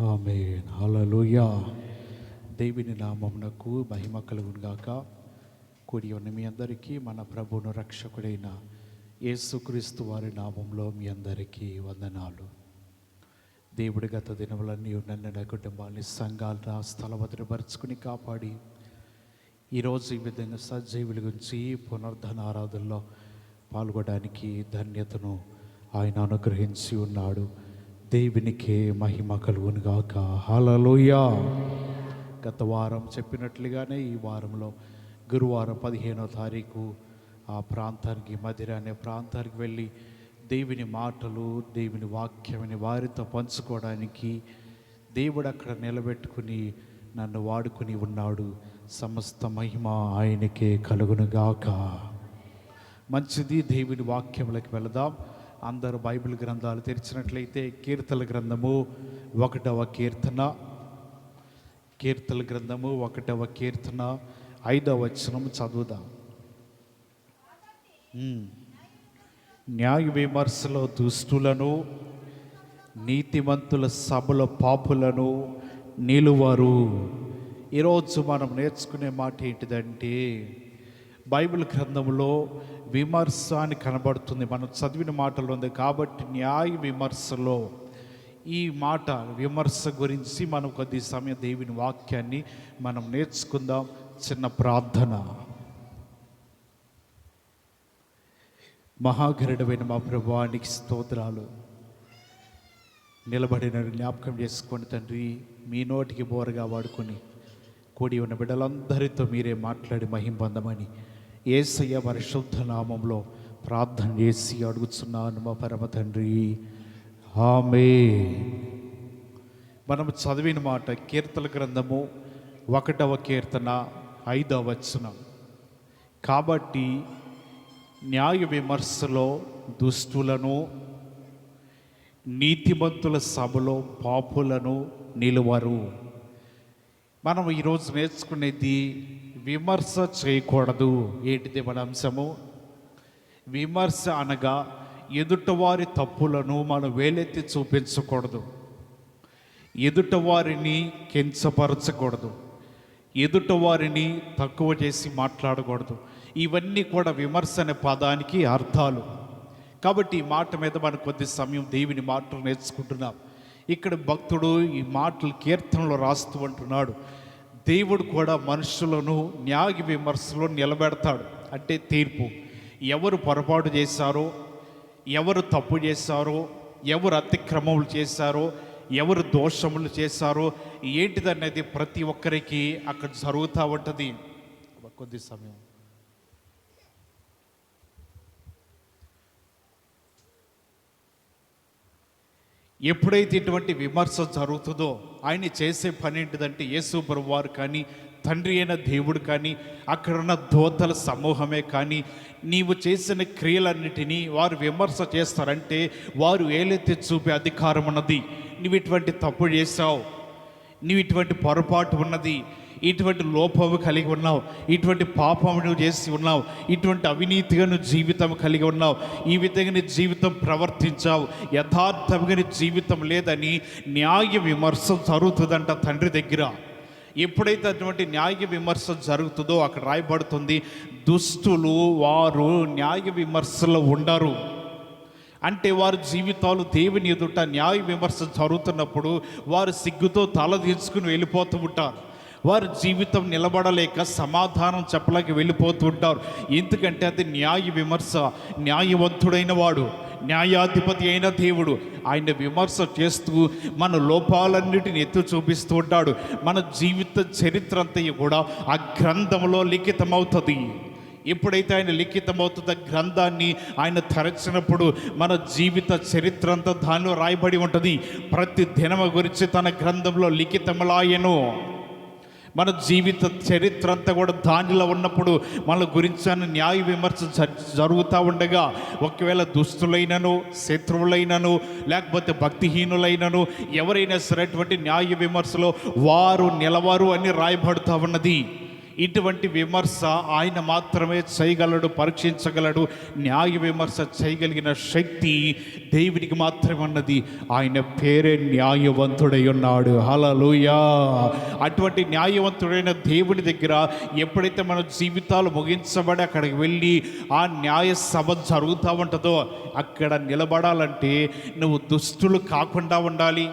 ఆమేన్. హల్లెలూయా. దేవుని నామమునకు మహిమ కలుగును గాక. కూడి ఉన్న మీ అందరికీ మన ప్రభువును రక్షకుడైన యేసుక్రీస్తు వారి నామంలో మీ అందరికీ వందనాలు. దేవుడి గత దినములన్నీ నన్ను నా కుటుంబాన్ని సంఘాలను స్థలభద్రపరుచుకుని కాపాడి ఈరోజు ఈ విధంగా సజీవుల గురించి పునరుద్ధరణ ఆరాధనలో పాల్గొనడానికి ధన్యతను ఆయన అనుగ్రహించి ఉన్నాడు. దేవునికే మహిమ కలుగును గాక. హల్లెలూయా. గత వారం చెప్పినట్లుగానే ఈ వారంలో గురువారం 15వ తారీఖు ఆ ప్రాంతానికి మదిర అనే ప్రాంతానికి వెళ్ళి దేవుని మాటలు దేవుని వాక్యమని వారితో పంచుకోవడానికి దేవుడు అక్కడ నిలబెట్టుకుని నన్ను వాడుకుని ఉన్నాడు. సమస్త మహిమ ఆయనకే కలుగును గాక. మంచిది. దేవుని వాక్యములకు వెళదాం. అందరూ బైబిల్ గ్రంథాలు తెరిచినట్లయితే కీర్తన గ్రంథము 1వ కీర్తన, కీర్తన గ్రంథము 1వ కీర్తన 5వ వచనం చదువుదాం. న్యాయ విమర్శలో దుష్టులను, నీతిమంతుల సభలో పాపులను నిలువరు. ఈరోజు మనం నేర్చుకునే మాట ఏంటిదంటే, బైబిల్ గ్రంథంలో విమర్శ అని కనబడుతుంది. మనం చదివిన మాటలు ఉంది కాబట్టి న్యాయ విమర్శలో ఈ మాట విమర్శ గురించి మనం కొద్ది సమయం దేవుని వాక్యాన్ని మనం నేర్చుకుందాం. చిన్న ప్రార్థన. మహాగరుడమైన మా ప్రభువానికి స్తోత్రాలు. నిలబడిన జ్ఞాపకం చేసుకోండి తండ్రి. మీ నోటికి బోరగా వాడుకొని కూడి ఉన్న బిడ్డలందరితో మీరే మాట్లాడి మహిమ పొందమని యేసయ్య పరిశుద్ధ నామంలో ప్రార్థన చేసి అడుగుతున్నాను మా పరమ తండ్రి. ఆమేన్. మనం చదివిన మాట కీర్తన గ్రంథము 1వ కీర్తన 5వ వచనం. కాబట్టి న్యాయ విమర్శలో దుష్టులను, నీతిమంతుల సభలో పాపులను నిలువరు. మనం ఈరోజు నేర్చుకునేది విమర్శ చేయకూడదు. ఏంటిది మన అంశము? విమర్శ అనగా ఎదుటవారి తప్పులను మనం వేలెత్తి చూపించకూడదు, ఎదుటవారిని కించపరచకూడదు, ఎదుటవారిని తక్కువ చేసి మాట్లాడకూడదు. ఇవన్నీ కూడా విమర్శ అనే పదానికి అర్థాలు. కాబట్టి ఈ మాట మీద మనం కొద్ది సమయం దేవుని మాటలు నేర్చుకుంటున్నాం. ఇక్కడ భక్తుడు ఈ మాటలు కీర్తనలో రాస్తూ అంటున్నాడు, దేవుడు కూడా మనుషులను న్యాయ విమర్శలో నిలబెడతాడు. అంటే తీర్పు. ఎవరు పొరపాటు చేశారో, ఎవరు తప్పు చేశారో, ఎవరు అతిక్రమములు చేశారో, ఎవరు దోషములు చేశారో ఏంటిదనేది ప్రతి ఒక్కరికి అక్కడ జరుగుతూ ఉంటుంది. కొద్ది సమయం ఎప్పుడైతే ఇటువంటి విమర్శ జరుగుతుందో ఆయన చేసే పని ఏంటిదంటే, యేసు ప్రభువారు కానీ తండ్రి అయిన దేవుడు కానీ అక్కడున్న దూతల సమూహమే కానీ నీవు చేసిన క్రియలన్నిటినీ వారు విమర్శ చేస్తారంటే వారు ఏలెత్తి చూపే అధికారం ఉన్నది. నువ్వు ఇటువంటి తప్పు చేశావు, నువ్వు ఇటువంటి పొరపాటు ఉన్నది, ఇటువంటి లోపము కలిగి ఉన్నావు, ఇటువంటి పాపము నువ్వు చేసి ఉన్నావు, ఇటువంటి అవినీతిగా నువ్వు జీవితం కలిగి ఉన్నావు, ఈ విధంగా నీ జీవితం ప్రవర్తించావు, యథార్థంగా నీ జీవితం లేదని న్యాయ విమర్శ జరుగుతుందంట తండ్రి దగ్గర. ఎప్పుడైతే అటువంటి న్యాయ విమర్శ జరుగుతుందో అక్కడ రాయబడుతుంది, దుష్టులు వారు న్యాయ విమర్శలో ఉండరు. అంటే వారి జీవితాలు దేవుని ఎదుట న్యాయ విమర్శ జరుగుతున్నప్పుడు వారు సిగ్గుతో తలదించుకుని వెళ్ళిపోతూ ఉంటారు. వారి జీవితం నిలబడలేక సమాధానం చెప్పలేక వెళ్ళిపోతూ ఉంటారు. ఎందుకంటే అది న్యాయ విమర్శ. న్యాయవంతుడైన వాడు, న్యాయాధిపతి అయిన దేవుడు ఆయన విమర్శ చేస్తూ మన లోపాలన్నిటిని ఎత్తు చూపిస్తూ ఉంటాడు. మన జీవిత చరిత్ర అంతా కూడా ఆ గ్రంథంలో లిఖితమవుతుంది. ఎప్పుడైతే ఆయన లిఖితమవుతుందో గ్రంథాన్ని ఆయన తెరచినప్పుడు మన జీవిత చరిత్ర అంతా దానిలో రాయబడి ఉంటుంది. ప్రతి దినము గురించి తన గ్రంథంలో లిఖితములాయెను. మన జీవిత చరిత్ర అంతా కూడా దానిలో ఉన్నప్పుడు మన గురించి న్యాయ విమర్శ జరుగుతూ ఉండగా ఒకవేళ దుస్తులైనను, శత్రువులైనను, లేకపోతే భక్తిహీనులైనను ఎవరైనా సరే అటువంటి న్యాయ విమర్శలో వారు నిలవరు అని రాయబడుతూ ఉన్నది. ఇటువంటి విమర్శ ఆయన మాత్రమే చేయగలడు, పరీక్షించగలడు. న్యాయ విమర్శ చేయగలిగిన శక్తి దేవునికి మాత్రమే ఉన్నది. ఆయన పేరే న్యాయవంతుడై ఉన్నాడు. హల్లెలూయా. అటువంటి న్యాయవంతుడైన దేవుని దగ్గర ఎప్పుడైతే మన జీవితాలు ముగించబడి అక్కడికి వెళ్ళి ఆ న్యాయ సభ జరుగుతూ ఉంటుందో, అక్కడ నిలబడాలంటే నువ్వు దుష్టులు కాకుండా ఉండాలి,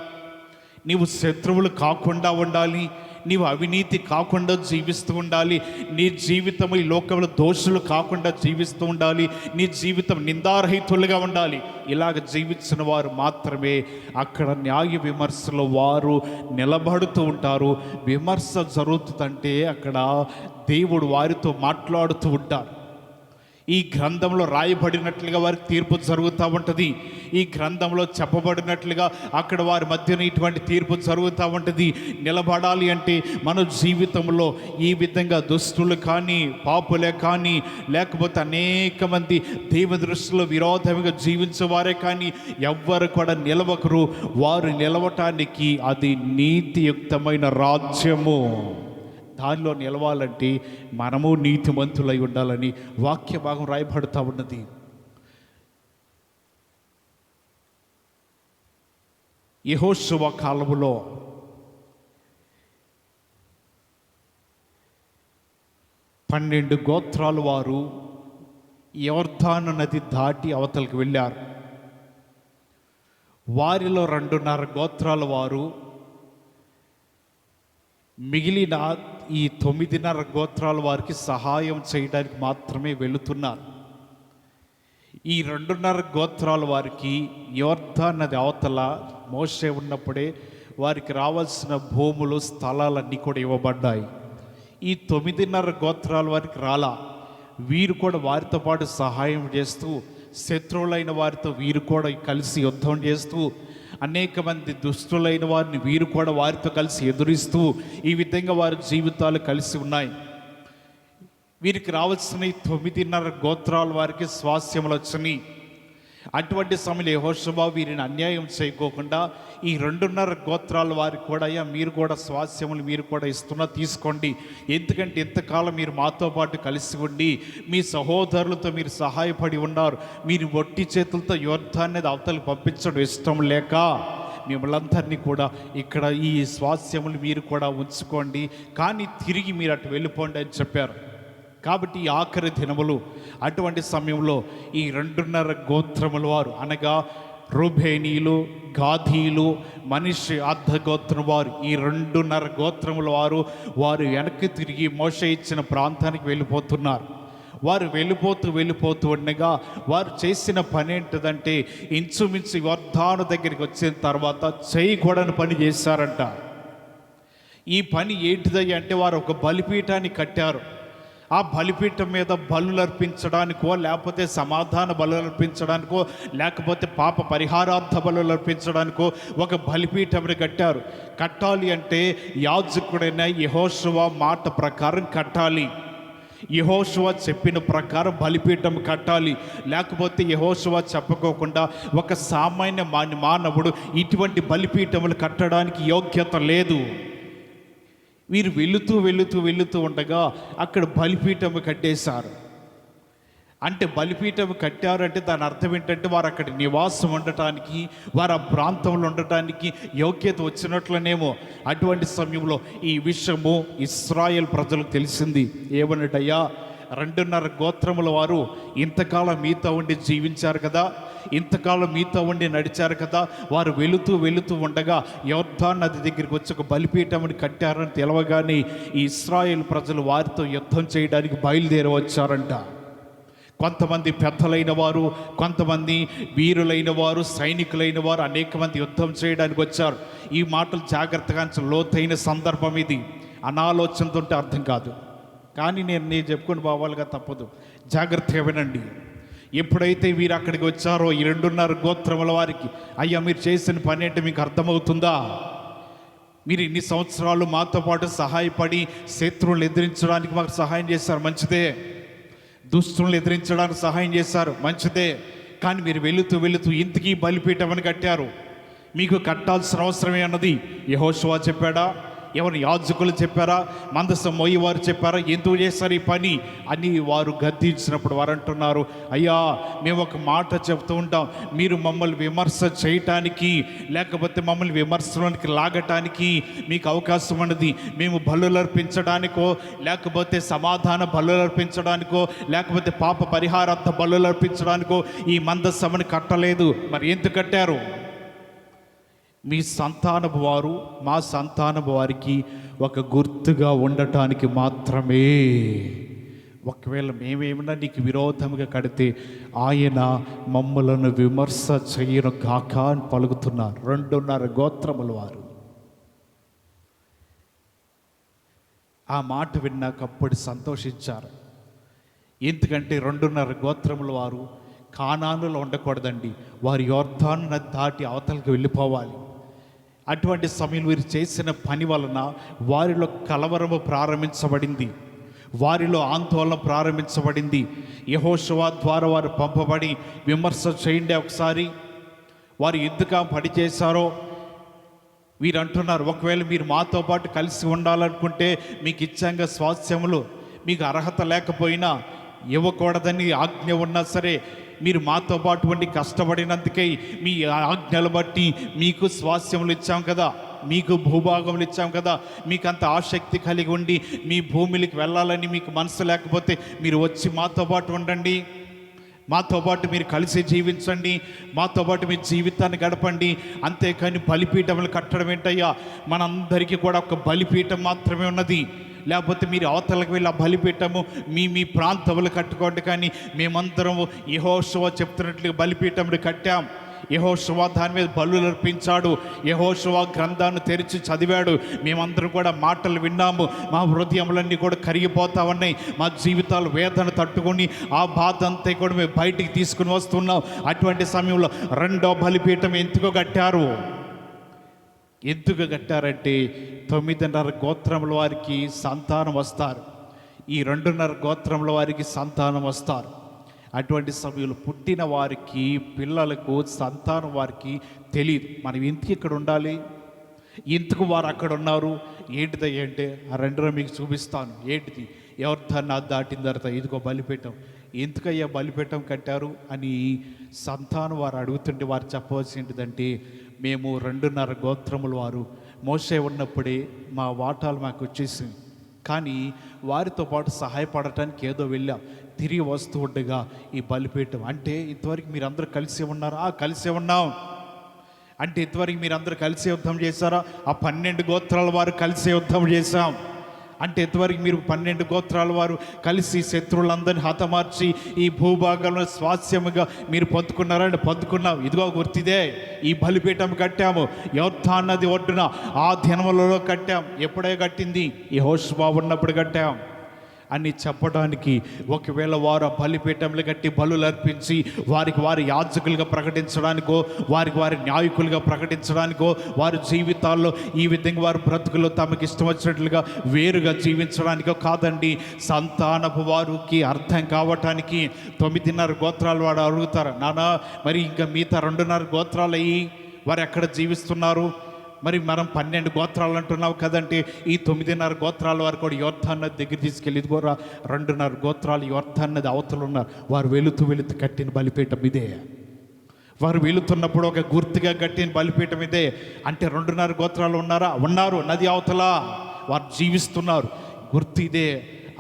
నీవు శత్రువులు కాకుండా ఉండాలి, నీవు అవినీతి కాకుండా జీవిస్తూ ఉండాలి, నీ జీవితం ఈ లోకంలో దోషులు కాకుండా జీవిస్తూ ఉండాలి, నీ జీవితం నిందారహితులుగా ఉండాలి. ఇలాగ జీవించిన వారు మాత్రమే అక్కడ న్యాయ విమర్శలో వారు నిలబడుతూ ఉంటారు. విమర్శ జరుగుతుందంటే అక్కడ దేవుడు వారితో మాట్లాడుతూ ఉంటారు. ఈ గ్రంథంలో రాయబడినట్లుగా వారికి తీర్పు జరుగుతూ ఉంటుంది. ఈ గ్రంథంలో చెప్పబడినట్లుగా అక్కడ వారి మధ్యన ఇటువంటి తీర్పు జరుగుతూ ఉంటుంది. నిలబడాలి అంటే మన జీవితంలో ఈ విధంగా దుష్టులు కానీ, పాపులే కానీ, లేకపోతే అనేక మంది దేవుని దృష్టిలో విరోధంగా జీవించేవారే కానీ ఎవ్వరు కూడా నిలవకరు. వారు నిలవటానికి అది నీతియుక్తమైన రాజ్యము. దానిలో నిలవాలంటే మనము నీతిమంతులై ఉండాలని వాక్య భాగం రాయబడుతూ ఉన్నది. యెహోషువ కాలములో పన్నెండు గోత్రాలు వారు యొర్దాను నది దాటి అవతలకు వెళ్ళారు. వారిలో 2.5 గోత్రాల వారు మిగిలిన ఈ 9.5 గోత్రాల వారికి సహాయం చేయడానికి మాత్రమే వెళుతున్నారు. ఈ 2.5 గోత్రాల వారికి యొర్దాను నది అవతల మోషే ఉన్నప్పుడే వారికి రావాల్సిన భూములు, స్థలాలన్నీ కూడా ఇవ్వబడ్డాయి. ఈ 9.5 గోత్రాల వారికి రాలా. వీరు కూడా వారితో పాటు సహాయం చేస్తూ, శత్రువులైన వారితో వీరు కూడా కలిసి యుద్ధం చేస్తూ, అనేక మంది దుష్టులైన వారిని వీరు కూడా వారితో కలిసి ఎదురిస్తూ, ఈ విధంగా వారి జీవితాలు కలిసి ఉన్నాయి. వీరికి రావాల్సిన 9.5 గోత్రాల వారికి స్వాస్యములు వచ్చినాయి. అటువంటి సమయంలో యెహోషువ వీరిని అన్యాయం చేయకోకుండా ఈ 2.5 గోత్రాల వారికి కూడా, అయ్యా మీరు కూడా స్వాస్యములు మీరు కూడా ఇస్తున్నా తీసుకోండి, ఎందుకంటే ఎంతకాలం మీరు మాతో పాటు కలిసి ఉండి మీ సహోదరులతో మీరు సహాయపడి ఉన్నారు, మీరు ఒట్టి చేతులతో యొర్దాను అవతలకు పంపించడం ఇష్టం లేక మిమ్మల్ందరినీ కూడా ఇక్కడ ఈ స్వాస్యములు మీరు కూడా ఉంచుకోండి, కానీ తిరిగి మీరు అటు వెళ్ళిపోండి అని చెప్పారు. కాబట్టి ఈ ఆఖరి దినములు అటువంటి సమయంలో ఈ 2.5 గోత్రముల వారు అనగా రూబేనీయులు, గాదీయులు, మనిషి అర్ధ గోత్రం వారు, ఈ 2.5 గోత్రముల వారు వెనక్కి తిరిగి మోషే ఇచ్చిన ప్రాంతానికి వెళ్ళిపోతున్నారు. వారు వెళ్ళిపోతూ ఉండగా వారు చేసిన పని ఏంటిదంటే ఇంచుమించు యొర్దాను దగ్గరికి వచ్చిన తర్వాత చేయకూడని పని చేశారంట. ఈ పని ఏంటిదయ్య అంటే వారు ఒక బలిపీఠాన్ని కట్టారు. ఆ బలిపీఠం మీద బలులు అర్పించడానికో, లేకపోతే సమాధాన బలులు అర్పించడానికో, లేకపోతే పాప పరిహారార్థ బలులు అర్పించడానికో ఒక బలిపీఠంని కట్టారు. కట్టాలి అంటే యాజకుడైన యెహోషువ మాట ప్రకారం కట్టాలి. యెహోషువ చెప్పిన ప్రకారం బలిపీఠం కట్టాలి. లేకపోతే యెహోషువ చెప్పకోకుండా ఒక సామాన్య మానవుడు ఇటువంటి బలిపీఠములు కట్టడానికి యోగ్యత లేదు. వీరు వెళుతూ ఉండగా అక్కడ బలిపీఠం కట్టేశారు. అంటే బలిపీఠం కట్టారంటే దాని అర్థం ఏంటంటే వారు అక్కడ నివాసం ఉండటానికి, వారు ఆ ప్రాంతంలో ఉండటానికి యోగ్యత వచ్చినట్లనేమో. అటువంటి సమయంలో ఈ విషయము ఇశ్రాయేల్ ప్రజలకు తెలిసింది. ఏమన్నట్టయ్యా, 2.5 గోత్రముల వారు ఇంతకాలం మీతో ఉండి జీవించారు కదా, ఇంతకాలం మీతో ఉండి నడిచారు కదా, వారు వెళుతూ ఉండగా యొర్దాను నది దగ్గరికి వచ్చి ఒక బలిపీఠముని కట్టారని తెలవగానే ఈ ఇశ్రాయేల్ ప్రజలు వారితో యుద్ధం చేయడానికి బయలుదేరి వచ్చారంట. కొంతమంది పెద్దలైన వారు, కొంతమంది వీరులైన వారు, సైనికులైన వారు, అనేక మంది యుద్ధం చేయడానికి వచ్చారు. ఈ మాటలు జాగ్రత్తగా లోతైన సందర్భం ఇది. అనాలోచనతో ఉంటే అర్థం కాదు, కానీ నేను చెప్పుకొని పోవాలిగా తప్పదు. జాగ్రత్తగా వినండి. ఎప్పుడైతే వీరు అక్కడికి వచ్చారో ఈ 2.5 గోత్రముల వారికి, అయ్యా మీరు చేసిన పని ఏంటి మీకు అర్థమవుతుందా? మీరు ఇన్ని సంవత్సరాలు మాతో పాటు సహాయపడి శత్రువులు ఎదిరించడానికి మాకు సహాయం చేశారు, మంచిదే. దుష్టులను ఎదిరించడానికి సహాయం చేశారు, మంచిదే. కానీ మీరు వెళుతూ ఇంతకీ బలిపీఠం అని కట్టారు. మీకు కట్టాల్సిన అవసరమే అన్నది యెహోషువ చెప్పాడా? ఎవరు యాజకులు చెప్పారా, మందసం మోయేవారు చెప్పారా, ఎందుకు చేశారు ఈ పని అని వారు గద్దించినప్పుడు వారు అంటున్నారు, అయ్యా మేము ఒక మాట చెప్తూ ఉంటాం, మీరు మమ్మల్ని విమర్శ చేయటానికి లేకపోతే మమ్మల్ని విమర్శలోనికి లాగటానికి మీకు అవకాశం ఉన్నది. మేము బలులు అర్పించడానికో లేకపోతే సమాధాన బలులు అర్పించడానికో లేకపోతే పాప పరిహారార్థ బలులు అర్పించడానికో ఈ మందసమని కట్టలేదు. మరి ఎందుకు కట్టారు? మీ సంతానపు వారు మా సంతానపు వారికి ఒక గుర్తుగా ఉండటానికి మాత్రమే. ఒకవేళ మేమేమన్నా నీకు విరోధంగా కడితే ఆయన మమ్మలను విమర్శ చేయను గాక అని పలుకుతున్నారు 2.5 గోత్రముల వారు. ఆ మాట విన్నాకప్పుడు సంతోషించారు. ఎందుకంటే 2.5 గోత్రముల వారు కానానులో ఉండకూడదండి, వారి యొర్దాను నది దాటి అవతలకు వెళ్ళిపోవాలి. అటువంటి సమయంలో వీరు చేసిన పని వలన వారిలో కలవరము ప్రారంభించబడింది, వారిలో ఆందోళన ప్రారంభించబడింది. యెహోషువ ద్వారా వారు పంపబడి విమర్శ చేయండి ఒకసారి, వారు ఎందుకు పని చేశారో వీరు అంటున్నారు, ఒకవేళ మీరు మాతో పాటు కలిసి ఉండాలనుకుంటే మీకు ఇచ్చాంగా స్వాస్థ్యములు మీకు అర్హత లేకపోయినా ఇవ్వకూడదని ఆజ్ఞ ఉన్నా సరే మీరు మాతో పాటు ఉండి కష్టపడినందుకే మీ ఆజ్ఞలు బట్టి మీకు స్వాస్థ్యములు ఇచ్చాం కదా, మీకు భూభాగములు ఇచ్చాం కదా, మీకు అంత ఆసక్తి కలిగి ఉండి మీ భూమికి వెళ్ళాలని మీకు మనసు లేకపోతే మీరు వచ్చి మాతో పాటు ఉండండి, మాతో పాటు మీరు కలిసి జీవించండి, మాతో పాటు మీ జీవితాన్ని గడపండి. అంతేకాని బలిపీఠములు కట్టడం ఏంటయ్యా? మనందరికీ కూడా ఒక బలిపీఠం మాత్రమే ఉన్నది. లేకపోతే మీరు అవతలకు వెళ్ళి ఆ బలిపీఠము మీ ప్రాంతములు కట్టుకోండి. కానీ మేమందరం యెహోషువ చెప్తున్నట్లుగా బలిపీఠములు కట్టాం. యెహోషువ దాని మీద బలులు అర్పించాడు, యెహోషువ గ్రంథాన్ని తెరిచి చదివాడు. మేమందరం కూడా మాటలు విన్నాము, మా హృదయములన్నీ కూడా కరిగిపోతా ఉన్నాయి, మా జీవితాలు వేదన తట్టుకొని ఆ బాధ అంతా కూడా మేము బయటికి తీసుకుని వస్తున్నాం. అటువంటి సమయంలో 2వ బలిపీఠం ఎందుకు కట్టారు? ఎందుకు కట్టారంటే 9.5 గోత్రముల వారికి సంతానం వస్తారు, ఈ 2.5 గోత్రముల వారికి సంతానం వస్తారు. అటువంటి సమయంలో పుట్టిన వారికి పిల్లలకు సంతానం వారికి తెలియదు మనం ఎందుకు ఇక్కడ ఉండాలి, ఎందుకు వారు అక్కడ ఉన్నారు, ఏంటిది అంటే ఆ 2 మీకు చూపిస్తాను. ఏంటిది? ఎవరిదాన్ని దాటిన తర్వాత ఇదిగో బలిపీఠం. ఎందుకయ్యా బలిపీఠం కట్టారు అని సంతానం వారు అడుగుతుంటే వారు చెప్పవలసి ఏంటిదంటే, మేము 2.5 గోత్రముల వారు మోషే ఉన్నప్పుడే మా వాటాలు మాకు వచ్చేసింది, కానీ వారితో పాటు సహాయపడటానికి ఏదో వెళ్ళాం, తిరిగి వస్తూ ఉండగా ఈ బలిపీఠం. అంటే ఇంతవరకు మీరందరూ కలిసి ఉన్నారా? కలిసే ఉన్నాం. అంటే ఇంతవరకు మీరందరూ కలిసే యుద్ధం చేశారా? ఆ 12 గోత్రాల వారు కలిసే యుద్ధం చేశాం. అంటే ఇంతవరకు మీరు 12 గోత్రాల వారు కలిసి శత్రువులందరినీ హతమార్చి ఈ భూభాగంలో స్వాస్యముగా మీరు పొందుకున్నారంటే పొందుకున్నాం. ఇదిగో గుర్తిదే, ఈ బలిపీఠం కట్టాము, యొర్దాను నది ఒడ్డున ఆ దినములలో కట్టాం. ఎప్పుడే కట్టింది? యెహోషువ ఉన్నప్పుడు కట్టాం అని చెప్పడానికి. ఒకవేళ వారు బలిపీఠంలు కట్టి బలులు అర్పించి వారికి వారి యాజకులుగా ప్రకటించడానికో వారికి వారి న్యాయకులుగా ప్రకటించడానికో వారి జీవితాల్లో ఈ విధంగా వారి బ్రతుకులు తమకు ఇష్టం వచ్చినట్లుగా వేరుగా జీవించడానికో కాదండి. సంతానపు వారికి అర్థం కావటానికి 9.5 గోత్రాలు వాడు అడుగుతారు, నానా మరి ఇంకా మిగతా 2.5 గోత్రాలు అయ్యి వారు ఎక్కడ జీవిస్తున్నారు? మరి మనం 12 గోత్రాలు అంటున్నావు కదంటే ఈ 9.5 గోత్రాల వారు కూడా యొర్దాను నది దగ్గర తీసుకెళ్ళి కూడా 2.5 గోత్రాలు యొర్దాను నది అవతలు ఉన్నారు. వారు వెళుతూ కట్టిన బలిపీఠం ఇదే. వారు వెళుతున్నప్పుడు ఒక గుర్తుగా కట్టిన బలిపీఠం ఇదే. అంటే 2.5 గోత్రాలు ఉన్నారా? ఉన్నారు. నది అవతల వారు జీవిస్తున్నారు. గుర్తు ఇదే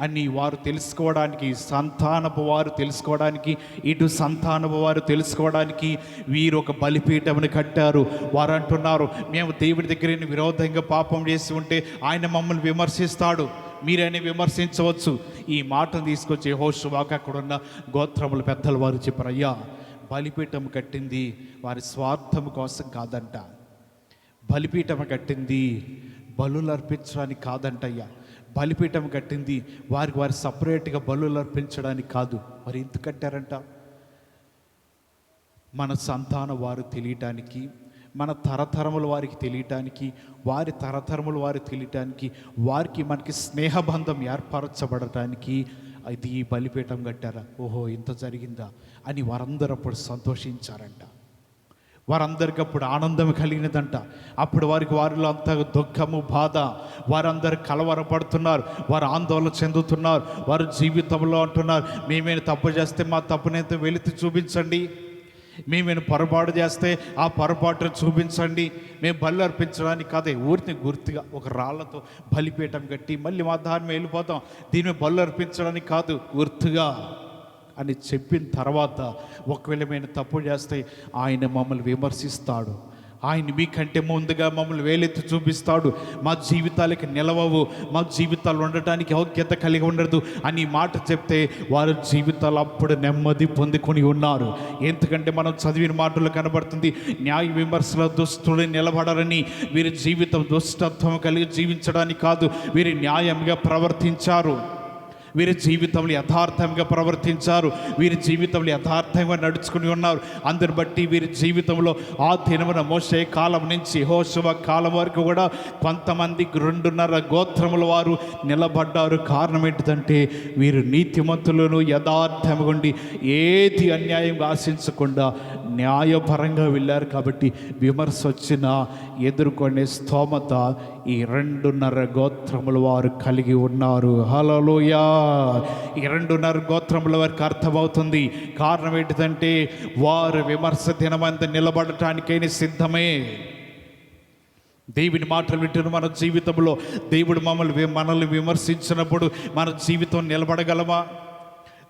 అని వారు తెలుసుకోవడానికి, సంతానపు వారు తెలుసుకోవడానికి, ఇటు సంతానపు వారు తెలుసుకోవడానికి వీరు ఒక బలిపీఠముని కట్టారు. వారు అంటున్నారు, మేము దేవుడి దగ్గర విరోధంగా పాపం చేసి ఉంటే ఆయన మమ్మల్ని విమర్శిస్తాడు, మీరైనా విమర్శించవచ్చు. ఈ మాటను తీసుకొచ్చి యెహోషువకు అక్కడున్న గోత్రముల పెద్దలు వారు చెప్పారు, అయ్యా బలిపీఠం కట్టింది వారి స్వార్థం కోసం కాదంట, బలిపీఠం కట్టింది బలులు అర్పించడానికి కాదంటయ్యా, బలిపీఠం కట్టింది వారికి వారు సపరేట్గా బలులు అర్పించడానికి కాదు. మరి ఎందుకు కట్టారంట? మన సంతానం వారు తెలియటానికి, మన తరతరముల వారికి తెలియటానికి, వారి తరతరముల వారు తెలియటానికి, వారికి మనకి స్నేహబంధం ఏర్పరచబడటానికి ఇది ఈ బలిపీఠం కట్టారా? ఓహో ఇంత జరిగిందా అని వారందరూ అప్పుడు సంతోషించారంట. వారందరికీ అప్పుడు ఆనందం కలిగినదంట. అప్పుడు వారిలో అంత దుఃఖము, బాధ, వారందరూ కలవరపడుతున్నారు, వారు ఆందోళన చెందుతున్నారు. వారు జీవితంలో అంటున్నారు, మేమేమైనా తప్పు చేస్తే మా తప్పునైతే వెలితి చూపించండి, మేమేమైనా పొరపాటు చేస్తే ఆ పొరపాటును చూపించండి. మేము బలి అర్పించడానికి కాదే, ఊరిని గుర్తుగా ఒక రాళ్లతో బలిపీఠం కట్టి మళ్ళీ మా దాని వెళ్ళిపోతాం, దీన్ని బలి అర్పించడానికి కాదు, గుర్తుగా అని చెప్పిన తర్వాత ఒకవేళ మేము తప్పు చేస్తే ఆయన మమ్మల్ని విమర్శిస్తాడు. ఆయన మీకంటే ముందుగా మమ్మల్ని వేలెత్తి చూపిస్తాడు. మా జీవితాలకి నిలవవు, మా జీవితాలు ఉండటానికి యోగ్యత కలిగి ఉండదు అని మాట చెప్తే వారి జీవితాలు అప్పుడు నెమ్మది పొందుకొని ఉన్నారు. ఎందుకంటే మనం చదివిన మాటలు కనబడుతుంది, న్యాయ విమర్శల దుష్టులు నిలబడరని. వీరి జీవితం దుష్టత్వం కలిగి జీవించడానికి కాదు, వీరి న్యాయంగా ప్రవర్తించారు, వీరి జీవితంలో యథార్థంగా ప్రవర్తించారు, వీరి జీవితంలో యథార్థంగా నడుచుకుని ఉన్నారు. అందరిని బట్టి వీరి జీవితంలో ఆ దినమున మోషే కాలం నుంచి యెహోషువ కాలం వరకు కూడా కొంతమంది 2.5 గోత్రముల వారు నిలబడ్డారు. కారణం ఏంటిదంటే వీరు నీతిమంతులను యథార్థంగా ఉండి ఏది అన్యాయంగా ఆశించకుండా న్యాయపరంగా వెళ్ళారు. కాబట్టి విమర్శ వచ్చినా ఎదుర్కొనే స్తోమత ఈ 2.5 గోత్రముల వారు కలిగి ఉన్నారు. హల్లెలూయా! ఈ 2.5 గోత్రముల వారికి అర్థమవుతుంది. కారణం ఏంటిదంటే వారు విమర్శ దినమంతా నిలబడటానికైనా సిద్ధమే. దేవుని మాటలు వింటున్న మన జీవితంలో దేవుడు మనల్ని విమర్శించినప్పుడు మన జీవితం నిలబడగలమా?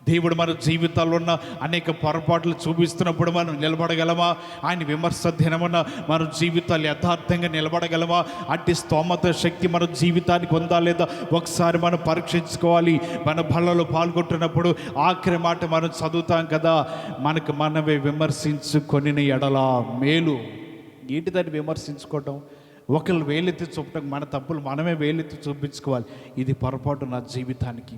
దేవుడు మన జీవితాల్లో ఉన్న అనేక పొరపాట్లు చూపిస్తున్నప్పుడు మనం నిలబడగలమా? ఆయన విమర్శ దినమున మన జీవితాలు యథార్థంగా నిలబడగలమా? అట్టి స్తోమత శక్తి మన జీవితానికి ఉందా లేదా ఒకసారి మనం పరీక్షించుకోవాలి. మన బలలో పాల్గొంటున్నప్పుడు ఆఖరి మాట మనం చదువుతాం కదా, మనకు మనమే విమర్శించుకొని ఎడలా మేలు. ఏంటి దాన్ని విమర్శించుకోవటం? ఒకళ్ళు వేలెత్తి చూపటం, మన తప్పులు మనమే వేలెత్తి చూపించుకోవాలి. ఇది పొరపాటు నా జీవితానికి.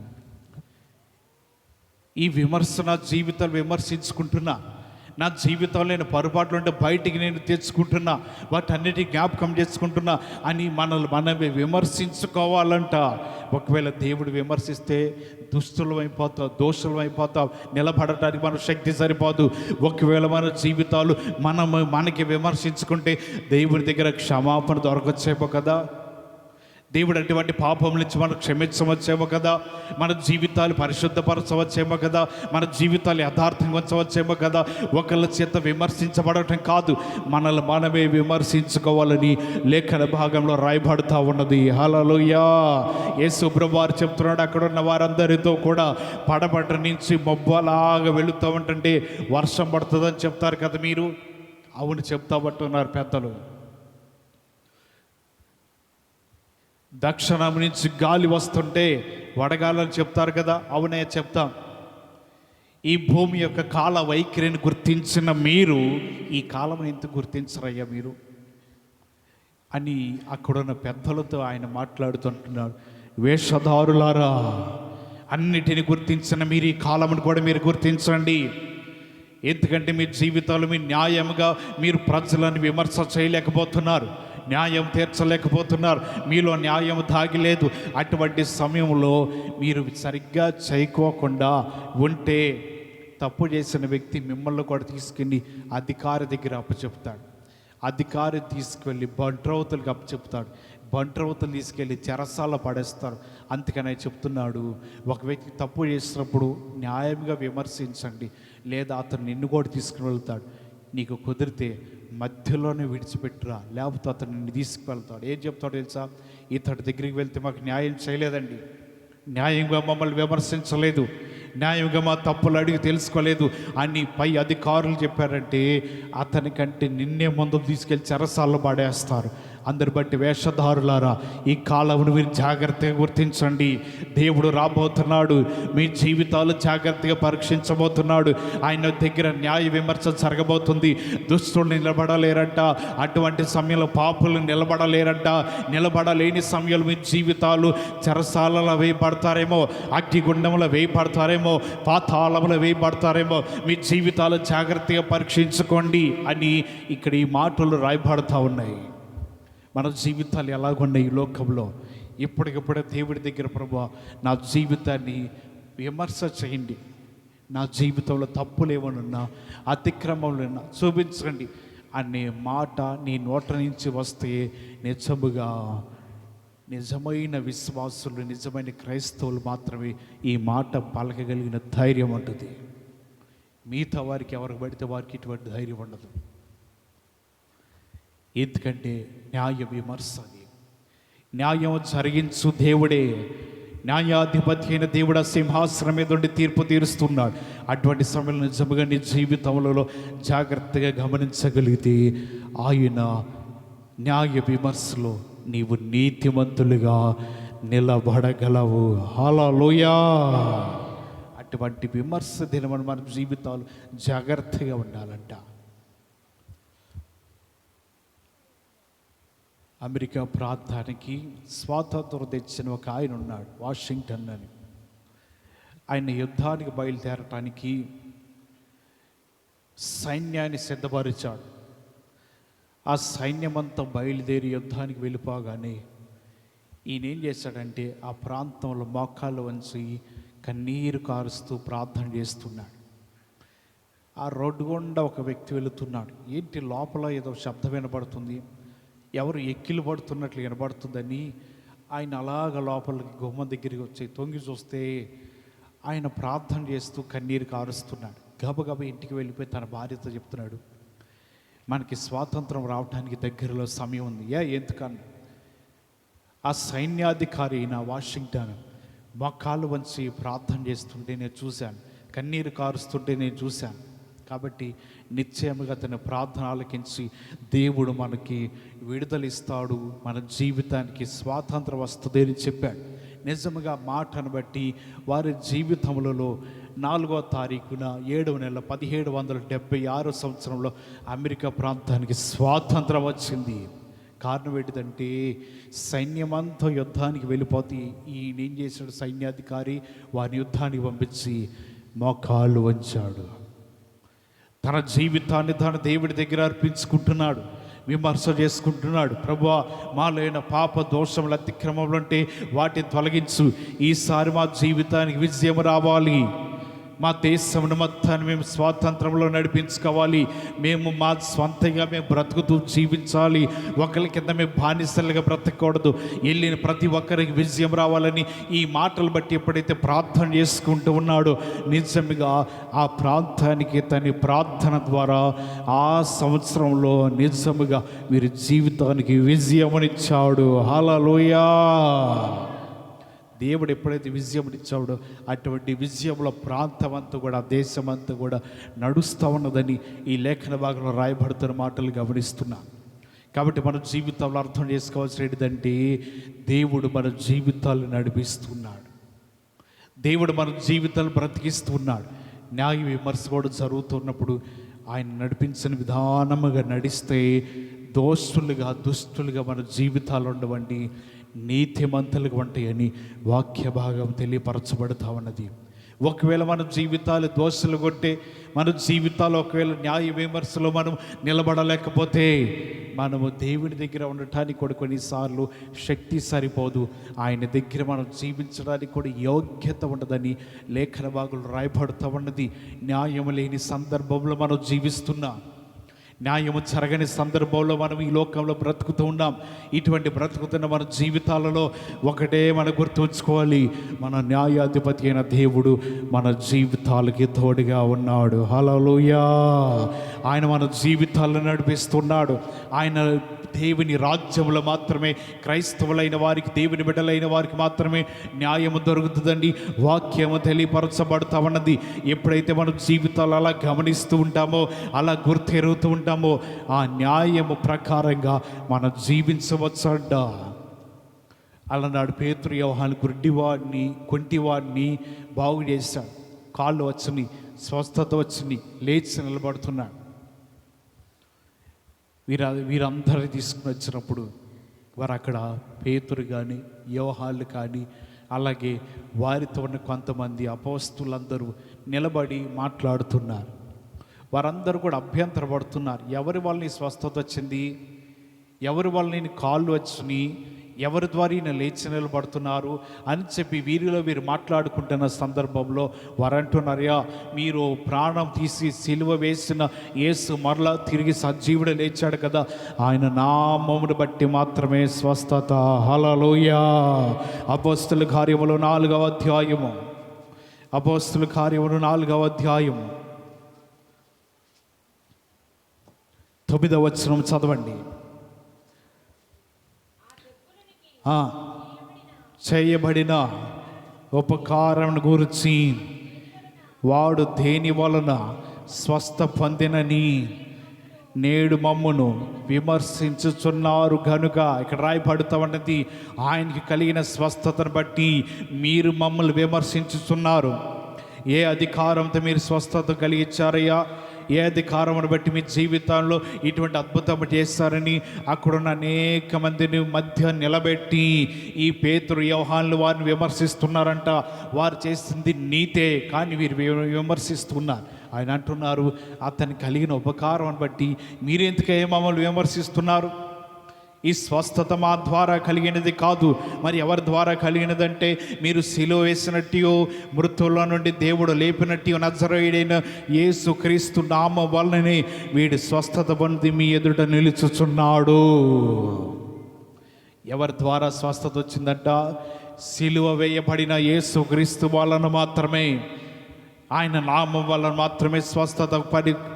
ఈ విమర్శ నా జీవితాలు విమర్శించుకుంటున్నా, నా జీవితంలో నేను పొరపాట్లు ఉంటే బయటికి నేను తెచ్చుకుంటున్నా, వాటన్నిటి జ్ఞాపకం చేసుకుంటున్నా అని మనమే విమర్శించుకోవాలంట. ఒకవేళ దేవుడు విమర్శిస్తే దుష్టులం అయిపోతాం, దోషులం అయిపోతాం, నిలబడటానికి మన శక్తి సరిపోదు. ఒకవేళ మన జీవితాలు మనకి విమర్శించుకుంటే దేవుడి దగ్గర క్షమాపణ దొరకచ్చేమో కదా, దేవుడు అటువంటి పాపం నుంచి మనం క్షమించవచ్చేమో కదా, మన జీవితాలు పరిశుద్ధపరచవచ్చేమో కదా, మన జీవితాలు యథార్థంగా ఉంచవచ్చేమో కదా. ఒకళ్ళ చేత విమర్శించబడటం కాదు, మనల్ని మనమే విమర్శించుకోవాలని లేఖన భాగంలో రాయబడుతూ ఉన్నది. హల్లెలూయా! యేసు ప్రభువారు చెప్తున్నాడు, అక్కడున్న వారందరితో కూడా పడబట్ట నుంచి మబ్బలాగా వెళుతూ ఉంటుంటే వర్షం పడుతుందని చెప్తారు కదా మీరు. అవును చెప్తామంటున్నారు పెద్దలు. దక్షిణం నుంచి గాలి వస్తుంటే వడగాలని చెప్తారు కదా, అవునే చెప్తాం. ఈ భూమి యొక్క కాల వైఖరిని గుర్తించిన మీరు ఈ కాలం ఎందుకు గుర్తించరయ్యా మీరు అని అక్కడున్న పెద్దలతో ఆయన మాట్లాడుతుంటున్నాడు. వేషధారులారా, అన్నిటిని గుర్తించిన మీరు ఈ కాలమును కూడా మీరు గుర్తించండి. ఎందుకంటే మీ జీవితాలు మీ న్యాయంగా మీరు ప్రజలను విమర్శ చేయలేకపోతున్నారు, న్యాయం తీర్చలేకపోతున్నారు, మీలో న్యాయం దాగిలేదు. అటువంటి సమయంలో మీరు సరిగ్గా చేయకోకుండా ఉంటే తప్పు చేసిన వ్యక్తి మిమ్మల్ని కూడా తీసుకెళ్ళి అధికారి దగ్గర అప్పచెప్తాడు. అధికారి తీసుకువెళ్ళి బంట్రవతులకు అప్పచెప్తాడు. బంట్రవతులు తీసుకెళ్ళి చెరసాల పడేస్తారు. అందుకనే చెప్తున్నాడు, ఒక వ్యక్తి తప్పు చేసినప్పుడు న్యాయంగా విమర్శించండి, లేదా అతను నిన్ను కూడా తీసుకుని వెళ్తాడు. నీకు కుదిరితే మధ్యలోనే విడిచిపెట్టురా, లేకపోతే అతను నిన్ను తీసుకువెళ్తాడు. ఏం చెప్తాడు తెలుసా? ఇతడి దగ్గరికి వెళ్తే మాకు న్యాయం చేయలేదండి, న్యాయంగా మమ్మల్ని విమర్శించలేదు, న్యాయంగా మా తప్పులు అడిగి తెలుసుకోలేదు అని పై అధికారులు చెప్పారంటే అతనికంటే నిన్నే ముందు తీసుకెళ్ళి చెరసాల్లో పడేస్తారు. అందరి బట్టి వేషధారులారా, ఈ కాలమును మీరు జాగ్రత్తగా గుర్తించండి. దేవుడు రాబోతున్నాడు, మీ జీవితాలు జాగ్రత్తగా పరీక్షించబోతున్నాడు. ఆయన దగ్గర న్యాయ విమర్శ జరగబోతుంది. దుష్టులు నిలబడలేరంట, అటువంటి సమయంలో పాపులు నిలబడలేరంట. నిలబడలేని సమయంలో మీ జీవితాలు చెరసాలలో వేయబడతారేమో, అగ్నిగుండంలో వేయబడతారేమో, పాతాళంలో వేయబడతారేమో. మీ జీవితాలు జాగ్రత్తగా పరీక్షించుకోండి అని ఇక్కడ ఈ మాటలు రాయబడతా ఉన్నాయి. మన జీవితాలు ఎలాగున్నాయి ఈ లోకంలో? ఇప్పటికిప్పుడే దేవుడి దగ్గర, ప్రభువా నా జీవితాన్ని విమర్శ చేయండి, నా జీవితంలో తప్పులు ఏమనున్నా, అతిక్రమంలో ఉన్నా చూపించండి. అనే మాట నీ నోట నుంచి వస్తే నిజమైన విశ్వాసులు, నిజమైన క్రైస్తవులు మాత్రమే ఈ మాట పలకగలిగిన ధైర్యం ఉంటుంది. మిగతా వారికి ఎవరికి పడితే వారికి ఇటువంటి ధైర్యం ఉండదు. ఎందుకంటే న్యాయ విమర్శ, న్యాయం జరిగించు దేవుడే, న్యాయాధిపతి అయిన దేవుడు సింహాసనం మీద ఉండి తీర్పు తీరుస్తున్నాడు. అటువంటి సమయంలో నిజంగా నీ జీవితంలో జాగ్రత్తగా గమనించగలిగితే ఆయన న్యాయ విమర్శలో నీవు నీతిమంతులుగా నిలబడగలవు. హల్లెలూయా. అటువంటి విమర్శ దినమని మన జీవితాలు జాగ్రత్తగా ఉండాలంట. అమెరికా ప్రాంతానికి స్వాతంత్రం తెచ్చిన ఒక ఆయన ఉన్నాడు, వాషింగ్టన్ అని. ఆయన యుద్ధానికి బయలుదేరటానికి సైన్యాన్ని సిద్ధపరిచాడు. ఆ సైన్యమంతా బయలుదేరి యుద్ధానికి వెళ్ళిపోగానే ఈయన ఏం చేశాడంటే ఆ ప్రాంతంలో మోకాళ్ళు వంచి కన్నీరు కారుస్తూ ప్రార్థన చేస్తున్నాడు. ఆ రోడ్డు గుండా ఒక వ్యక్తి వెళుతున్నాడు. ఏంటి లోపల ఏదో శబ్దం వినబడుతుంది, ఎవరు ఎక్కిలు పడుతున్నట్లు వినబడుతుందని ఆయన అలాగ లోపలికి గుమ్మం దగ్గరికి వచ్చి తొంగి చూస్తే ఆయన ప్రార్థన చేస్తూ కన్నీరు కారుస్తున్నాడు. గబగబా ఇంటికి వెళ్ళిపోయి తన భార్యతో చెప్తున్నాడు, మనకి స్వాతంత్రం రావడానికి దగ్గరలో సమయం ఉంది. ఎందుకన్నా ఆ సైన్యాధికారి అయిన వాషింగ్టన్ మోకాళ్ళు వంచి ప్రార్థన చేస్తుంటే నేను చూశాను, కన్నీరు కారుస్తుంటే నేను చూశాను. కాబట్టి నిశ్చయముగా తన ప్రార్థన ఆలకించి దేవుడు మనకి విడుదలిస్తాడు, మన జీవితానికి స్వాతంత్రం వస్తుంది అని చెప్పాడు. నిజముగా మాటను బట్టి వారి జీవితములలో 4వ తారీఖున 7వ నెల 1776 సంవత్సరంలో అమెరికా ప్రాంతానికి స్వాతంత్రం వచ్చింది. కారణం ఏంటిదంటే సైన్యమంతా యుద్ధానికి వెళ్ళిపోతే ఈయన ఏం చేశాడు, సైన్యాధికారి వారిని యుద్ధానికి పంపించి మోకాళ్ళు వంచాడు. తన జీవితాన్ని తన దేవుడి దగ్గర అర్పించుకుంటున్నాడు, విమర్శ చేసుకుంటున్నాడు. ప్రభువా, మాలోని పాప దోషములు అతిక్రమములు అంటే వాటిని తొలగించు, ఈసారి మా జీవితానికి విజయం రావాలి, మా దేశం మొత్తాన్ని మేము స్వాతంత్రంలో నడిపించుకోవాలి, మేము మా స్వంతంగా మేము బ్రతుకుతూ జీవించాలి, ఒకరి కింద మేము బానిసలుగా బ్రతకూడదు, వెళ్ళిన ప్రతి ఒక్కరికి విజయం రావాలని ఈ మాటలు బట్టి ఎప్పుడైతే ప్రార్థన చేసుకుంటూ ఉన్నాడో నిజంగా ఆ ప్రాంతానికి తన ప్రార్థన ద్వారా ఆ సంవత్సరంలో నిజముగా వీరి జీవితానికి విజయమునిచ్చాడు. హల్లెలూయా. దేవుడు ఎప్పుడైతే విజయమునిచ్చాడో అటువంటి విజయంలో ప్రాంతం అంతా కూడా, దేశమంతా కూడా నడుస్తూ ఉన్నదని ఈ లేఖన భాగంలో రాయబడుతున్న మాటలు గమనిస్తున్నాం. కాబట్టి మన జీవితంలో అర్థం చేసుకోవాల్సిన ఏంటంటే దేవుడు మన జీవితాలు నడిపిస్తున్నాడు, దేవుడు మన జీవితాలు బ్రతికిస్తున్నాడు. న్యాయ విమర్శ కూడా జరుగుతున్నప్పుడు ఆయన నడిపించిన విధానముగా నడిస్తే దోషులుగా దుష్టులుగా మన జీవితాలు ఉండవండి, నీతిమంతులుగా ఉంటాయని వాక్య భాగం తెలియపరచబడుతూ ఉన్నది. ఒకవేళ మన జీవితాలు దోషులు కొట్టే, మన జీవితాలు ఒకవేళ న్యాయ విమర్శలో మనం నిలబడలేకపోతే మనము దేవుని దగ్గర ఉండటానికి కూడా కొన్నిసార్లు శక్తి సరిపోదు, ఆయన దగ్గర మనం జీవించడానికి కూడా యోగ్యత ఉండదని లేఖన భాగంలో రాయబడుతూ ఉన్నది. న్యాయం లేని సందర్భంలో మనం జీవిస్తున్నాం, న్యాయము జరగని సందర్భంలో మనం ఈ లోకంలో బ్రతుకుతూ ఉన్నాం. ఇటువంటి బ్రతుకుతున్న మన జీవితాలలో ఒకటే మనం గుర్తుంచుకోవాలి, మన న్యాయాధిపతి అయిన దేవుడు మన జీవితాలకి తోడుగా ఉన్నాడు. హల్లెలూయా. ఆయన మన జీవితాలను నడిపిస్తున్నాడు. ఆయన దేవుని రాజ్యంలో మాత్రమే క్రైస్తవులైన వారికి, దేవుని బిడ్డలైన వారికి మాత్రమే న్యాయము దొరుకుతుందండి. వాక్యము తెలియపరచబడుతూ ఉన్నది. ఎప్పుడైతే మన జీవితాలు అలా గమనిస్తూ ఉంటామో, అలా గుర్తెరుగుతూ ఉంటామో ఆ న్యాయము ప్రకారంగా మనం జీవించవచ్చంట. అలనాడు పేతురు యోహాను గుడ్డివాడిని, కుంటివాడిని బాగు చేశాడు. కాళ్ళు వచ్చి స్వస్థత వచ్చి లేచి నిలబడుతున్నాడు. వీరందరినీ తీసుకుని వచ్చినప్పుడు వారు అక్కడ పేతురు కానీ యోహాను కానీ అలాగే వారితో ఉన్న కొంతమంది అపోస్తులందరూ నిలబడి మాట్లాడుతున్నారు. వారందరూ కూడా అభ్యంతరపడుతున్నారు. ఎవరి వల్ల నీ స్వస్థత వచ్చింది, ఎవరి వల్ల నేను కాళ్ళు వచ్చినాయి, ఎవరి ద్వారా ఈయన లేచి నిలబడుతున్నారు అని చెప్పి వీరిలో వీరు మాట్లాడుకుంటున్న సందర్భంలో వారు అంటున్నారయ్యా, మీరు ప్రాణం తీసి సిలువ వేసిన యేసు మరలా తిరిగి సజీవుడు లేచాడు కదా, ఆయన నామమును బట్టి మాత్రమే స్వస్థత. హల్లెలూయా. అపోస్తలుల కార్యములు 4వ అధ్యాయము, అపోస్తలుల కార్యములు 4వ అధ్యాయము 9వ వచనం చదవండి. చేయబడిన ఉపకారం గురించి వాడు దేని వలన స్వస్థ పొందినని నేడు మమ్మును విమర్శించుచున్నారు గనుక, ఇక్కడ రాయబడుతూ ఉన్నది ఆయనకి కలిగిన స్వస్థతను బట్టి మీరు మమ్మల్ని విమర్శించుచున్నారు. ఏ అధికారంతో మీరు స్వస్థత కలిగించారయ్యా? ఏ అధికారమును బట్టి మీ జీవితంలో ఇటువంటి అద్భుతం చేస్తారని అక్కడున్న అనేక మందిని మధ్య నిలబెట్టి ఈ పేతురు యోహానులు వారిని విమర్శిస్తున్నారంట. వారు చేసింది నీతే, కానీ వీరు విమర్శిస్తున్నారు. ఆయన అంటున్నారు, అతని కలిగిన ఉపకారం బట్టి మీరెందుకే మమ్మల్ని విమర్శిస్తున్నారు? ఈ స్వస్థత మా ద్వారా కలిగినది కాదు, మరి ఎవరి ద్వారా కలిగినదంటే మీరు సిలువ వేసినట్టు, మృతుల నుండి దేవుడు లేపినట్టు నజరేయుడైన యేసు క్రీస్తు నామం వలననే వీడి స్వస్థత పొంది మీ ఎదుట నిలుచుచున్నాడు. ఎవరి ద్వారా స్వస్థత వచ్చిందంట? సిలువ వేయబడిన యేసు క్రీస్తు వలన మాత్రమే, ఆయన నామం వలన మాత్రమే స్వస్థత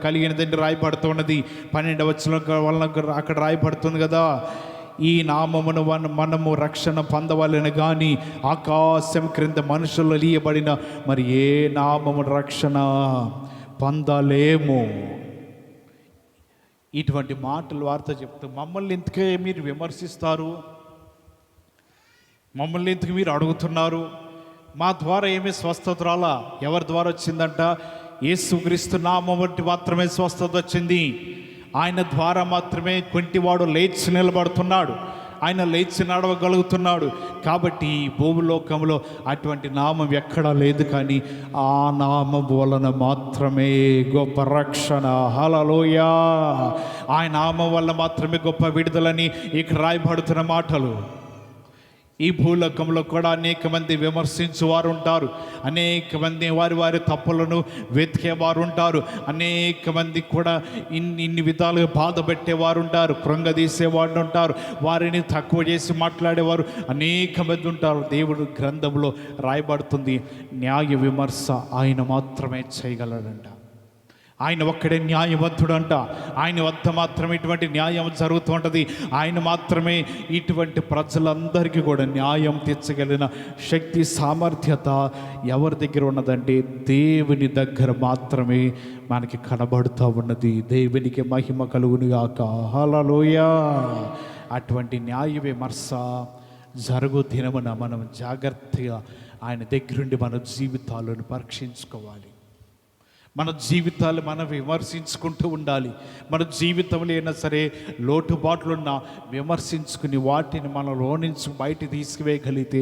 కలిగినదని రాయబడుతున్నది. 12వ వచనం వలన అక్కడ రాయబడుతుంది కదా, ఈ నామమును మనము రక్షణ పొందవలెను కానీ ఆకాశం క్రింద మనుషులు లీయబడిన మరి ఏ నామము రక్షణ పొందలేము. ఇటువంటి మాటలు వార్త చెప్తూ మమ్మల్ని ఎందుకే మీరు విమర్శిస్తారు? మమ్మల్ని ఎందుకు మీరు అడుగుతున్నారు? మా ద్వారా ఏమీ స్వస్థత రాలా. ఎవరి ద్వారా వచ్చిందంట? యేసుక్రీస్తు నామం బట్టి మాత్రమే స్వస్థత వచ్చింది. ఆయన ద్వారా మాత్రమే కుంటివాడు లేచి నిలబడుతున్నాడు, ఆయన లేచి నడవగలుగుతున్నాడు. కాబట్టి ఈ భూలోకంలో అటువంటి నామం ఎక్కడా లేదు, కానీ ఆ నామం వలన మాత్రమే గొప్ప రక్షణ. హల్లెలూయా. ఆ నామం వల్ల మాత్రమే గొప్ప విడుదలని ఇక్కడ రాయబడుతున్న మాటలు. ఈ భూలోకంలో కూడా అనేక మంది విమర్శించేవారు ఉంటారు, అనేక మంది వారి తప్పులను వెతికేవారు ఉంటారు, అనేక మంది కూడా ఇన్ని విధాలుగా బాధ పెట్టేవారు ఉంటారు, కృంగదీసేవారు ఉంటారు, వారిని తక్కువ చేసి మాట్లాడేవారు అనేక మంది ఉంటారు. దేవుడు గ్రంథంలో రాయబడుతుంది, న్యాయ విమర్శ ఆయన మాత్రమే చేయగలడంట. ఆయన ఒక్కడే న్యాయవంతుడు అంట. ఆయన వద్ద మాత్రమే ఇటువంటి న్యాయం జరుగుతూ ఉంటుంది. ఆయన మాత్రమే ఇటువంటి ప్రజలందరికీ కూడా న్యాయం తీర్చగలిగిన శక్తి, సామర్థ్యత ఎవరి దగ్గర ఉన్నదంటే దేవుని దగ్గర మాత్రమే మనకి కనబడుతూ ఉన్నది. దేవునికి మహిమ కలుగునుగాక. హల్లెలూయా. అటువంటి న్యాయ విమర్శ జరుగు దినమున మనం జాగ్రత్తగా ఆయన దగ్గరుండి మన జీవితాలను పరీక్షించుకోవాలి. మన జీవితాలు మనం విమర్శించుకుంటూ ఉండాలి. మన జీవితంలో అయినా సరే లోటుబాట్లున్నా విమర్శించుకుని వాటిని మనలో నుంచి బయట తీసుకువేయగలిగితే